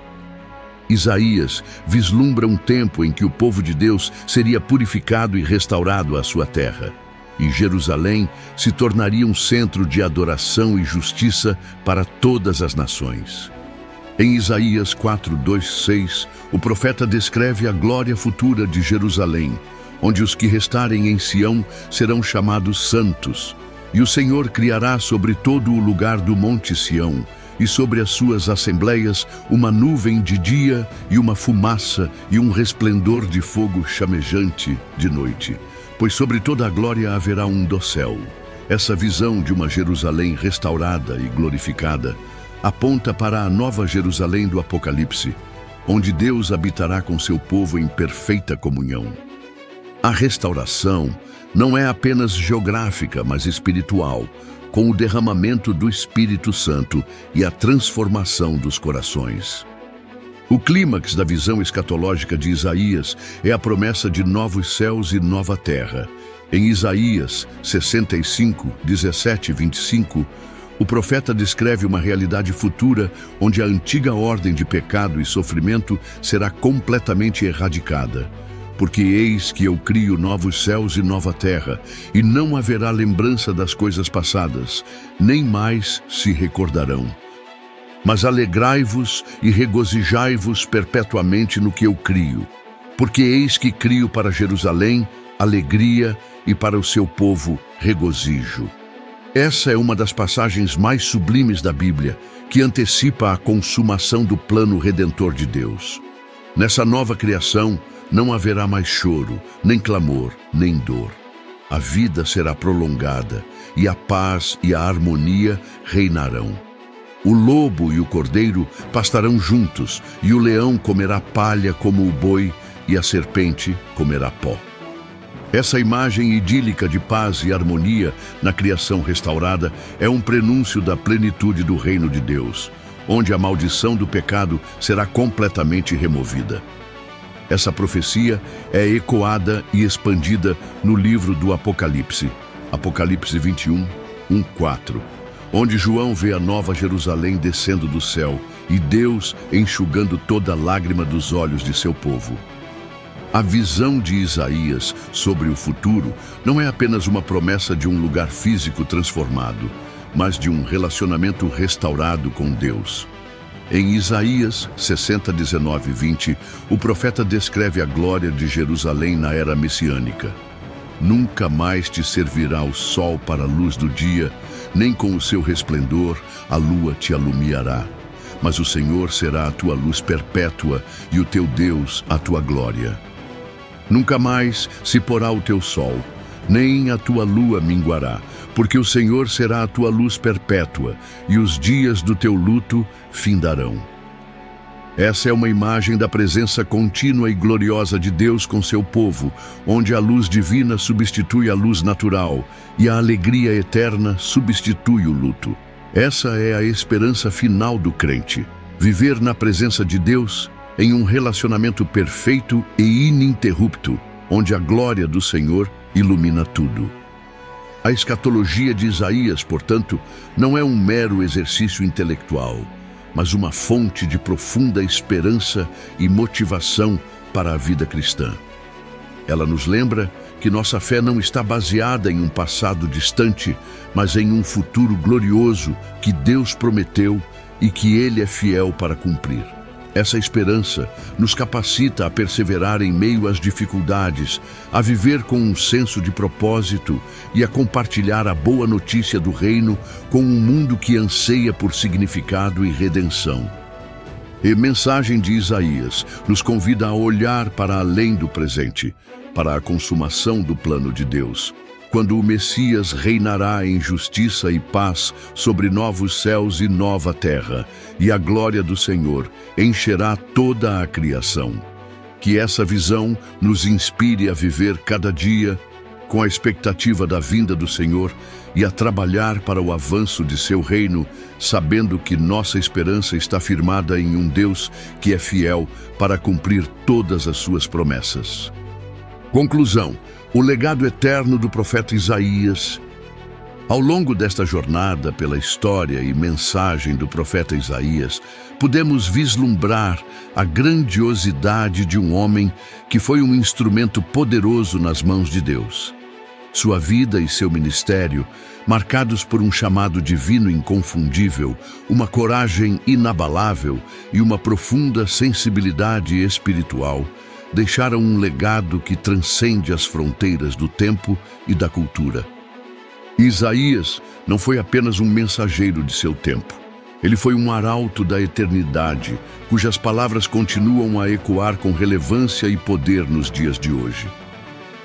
Isaías vislumbra um tempo em que o povo de Deus seria purificado e restaurado à sua terra, e Jerusalém se tornaria um centro de adoração e justiça para todas as nações. Em Isaías 4, 2, 6, o profeta descreve a glória futura de Jerusalém, onde os que restarem em Sião serão chamados santos, e o Senhor criará sobre todo o lugar do monte Sião, e sobre as suas assembleias uma nuvem de dia e uma fumaça e um resplendor de fogo chamejante de noite, pois sobre toda a glória haverá um dossel. Essa visão de uma Jerusalém restaurada e glorificada aponta para a nova Jerusalém do Apocalipse, onde Deus habitará com seu povo em perfeita comunhão. A restauração não é apenas geográfica, mas espiritual, com o derramamento do Espírito Santo e a transformação dos corações. O clímax da visão escatológica de Isaías é a promessa de novos céus e nova terra. Em Isaías 65, 17 e 25, o profeta descreve uma realidade futura onde a antiga ordem de pecado e sofrimento será completamente erradicada. Porque eis que eu crio novos céus e nova terra, e não haverá lembrança das coisas passadas, nem mais se recordarão. Mas alegrai-vos e regozijai-vos perpetuamente no que eu crio, porque eis que crio para Jerusalém alegria e para o seu povo regozijo. Essa é uma das passagens mais sublimes da Bíblia, que antecipa a consumação do plano redentor de Deus. Nessa nova criação, não haverá mais choro, nem clamor, nem dor. A vida será prolongada, e a paz e a harmonia reinarão. O lobo e o cordeiro pastarão juntos, e o leão comerá palha como o boi, e a serpente comerá pó. Essa imagem idílica de paz e harmonia na criação restaurada é um prenúncio da plenitude do reino de Deus, onde a maldição do pecado será completamente removida. Essa profecia é ecoada e expandida no livro do Apocalipse, Apocalipse 21, 1-4, onde João vê a nova Jerusalém descendo do céu e Deus enxugando toda lágrima dos olhos de seu povo. A visão de Isaías sobre o futuro não é apenas uma promessa de um lugar físico transformado, mas de um relacionamento restaurado com Deus. Em Isaías 60, 19 e 20, o profeta descreve a glória de Jerusalém na era messiânica. Nunca mais te servirá o sol para a luz do dia, nem com o seu resplendor a lua te alumiará. Mas o Senhor será a tua luz perpétua e o teu Deus a tua glória. Nunca mais se porá o teu sol, nem a tua lua minguará, porque o Senhor será a tua luz perpétua e os dias do teu luto findarão. Essa é uma imagem da presença contínua e gloriosa de Deus com seu povo, onde a luz divina substitui a luz natural e a alegria eterna substitui o luto. Essa é a esperança final do crente, viver na presença de Deus em um relacionamento perfeito e ininterrupto, onde a glória do Senhor ilumina tudo. A escatologia de Isaías, portanto, não é um mero exercício intelectual, mas uma fonte de profunda esperança e motivação para a vida cristã. Ela nos lembra que nossa fé não está baseada em um passado distante, mas em um futuro glorioso que Deus prometeu e que Ele é fiel para cumprir. Essa esperança nos capacita a perseverar em meio às dificuldades, a viver com um senso de propósito e a compartilhar a boa notícia do reino com um mundo que anseia por significado e redenção. A mensagem de Isaías nos convida a olhar para além do presente, para a consumação do plano de Deus, quando o Messias reinará em justiça e paz sobre novos céus e nova terra, e a glória do Senhor encherá toda a criação. Que essa visão nos inspire a viver cada dia com a expectativa da vinda do Senhor e a trabalhar para o avanço de seu reino, sabendo que nossa esperança está firmada em um Deus que é fiel para cumprir todas as suas promessas. Conclusão: o legado eterno do profeta Isaías. Ao longo desta jornada pela história e mensagem do profeta Isaías, podemos vislumbrar a grandiosidade de um homem que foi um instrumento poderoso nas mãos de Deus. Sua vida e seu ministério, marcados por um chamado divino inconfundível, uma coragem inabalável e uma profunda sensibilidade espiritual, deixaram um legado que transcende as fronteiras do tempo e da cultura. Isaías não foi apenas um mensageiro de seu tempo. Ele foi um arauto da eternidade, cujas palavras continuam a ecoar com relevância e poder nos dias de hoje.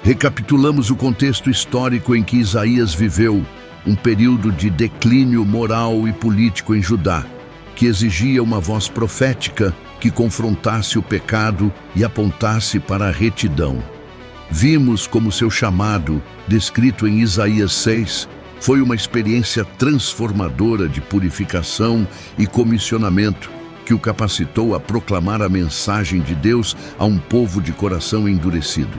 Recapitulamos o contexto histórico em que Isaías viveu, um período de declínio moral e político em Judá, que exigia uma voz profética que confrontasse o pecado e apontasse para a retidão. Vimos como seu chamado, descrito em Isaías 6, foi uma experiência transformadora de purificação e comissionamento que o capacitou a proclamar a mensagem de Deus a um povo de coração endurecido.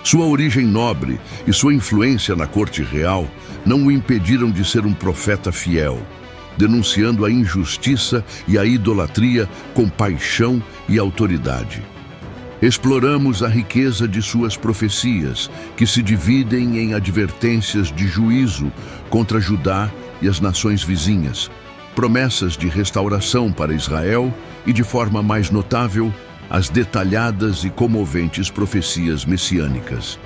Sua origem nobre e sua influência na corte real não o impediram de ser um profeta fiel, denunciando a injustiça e a idolatria com paixão e autoridade. Exploramos a riqueza de suas profecias, que se dividem em advertências de juízo contra Judá e as nações vizinhas, promessas de restauração para Israel e, de forma mais notável, as detalhadas e comoventes profecias messiânicas.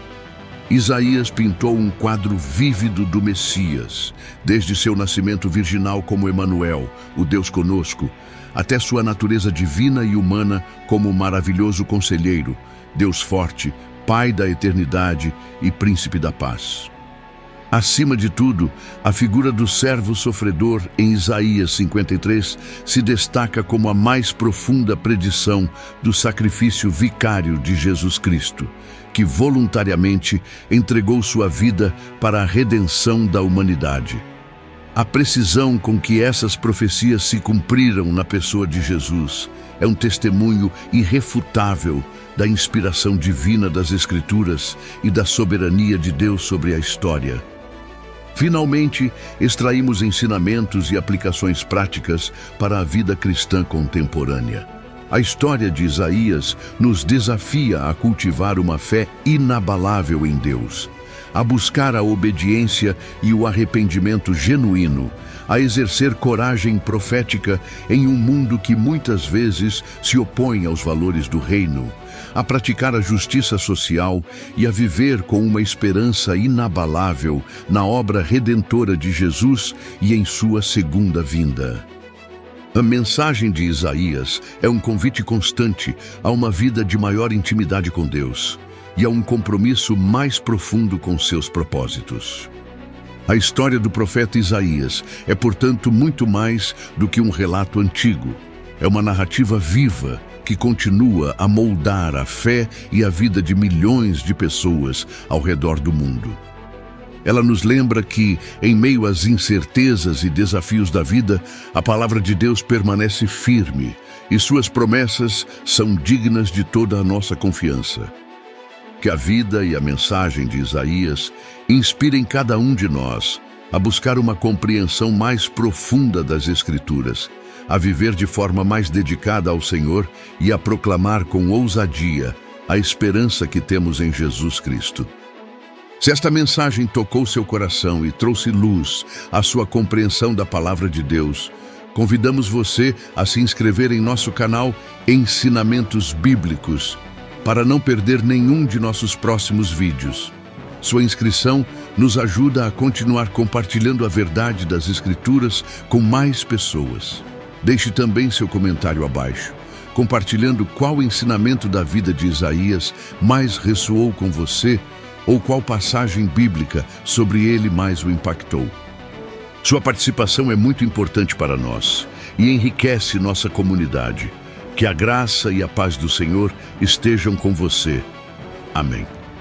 Isaías pintou um quadro vívido do Messias, desde seu nascimento virginal como Emanuel, o Deus conosco, até sua natureza divina e humana como maravilhoso conselheiro, Deus forte, Pai da eternidade e Príncipe da paz. Acima de tudo, a figura do servo sofredor em Isaías 53 se destaca como a mais profunda predição do sacrifício vicário de Jesus Cristo, que voluntariamente entregou sua vida para a redenção da humanidade. A precisão com que essas profecias se cumpriram na pessoa de Jesus é um testemunho irrefutável da inspiração divina das Escrituras e da soberania de Deus sobre a história. Finalmente, extraímos ensinamentos e aplicações práticas para a vida cristã contemporânea. A história de Isaías nos desafia a cultivar uma fé inabalável em Deus, a buscar a obediência e o arrependimento genuíno, a exercer coragem profética em um mundo que muitas vezes se opõe aos valores do reino, a praticar a justiça social e a viver com uma esperança inabalável na obra redentora de Jesus e em sua segunda vinda. A mensagem de Isaías é um convite constante a uma vida de maior intimidade com Deus e a um compromisso mais profundo com seus propósitos. A história do profeta Isaías é, portanto, muito mais do que um relato antigo. É uma narrativa viva que continua a moldar a fé e a vida de milhões de pessoas ao redor do mundo. Ela nos lembra que, em meio às incertezas e desafios da vida, a palavra de Deus permanece firme e suas promessas são dignas de toda a nossa confiança. Que a vida e a mensagem de Isaías inspirem cada um de nós a buscar uma compreensão mais profunda das Escrituras, a viver de forma mais dedicada ao Senhor e a proclamar com ousadia a esperança que temos em Jesus Cristo. Se esta mensagem tocou seu coração e trouxe luz à sua compreensão da Palavra de Deus, convidamos você a se inscrever em nosso canal Ensinamentos Bíblicos, para não perder nenhum de nossos próximos vídeos. Sua inscrição nos ajuda a continuar compartilhando a verdade das Escrituras com mais pessoas. Deixe também seu comentário abaixo, compartilhando qual ensinamento da vida de Isaías mais ressoou com você ou qual passagem bíblica sobre ele mais o impactou. Sua participação é muito importante para nós e enriquece nossa comunidade. Que a graça e a paz do Senhor estejam com você. Amém.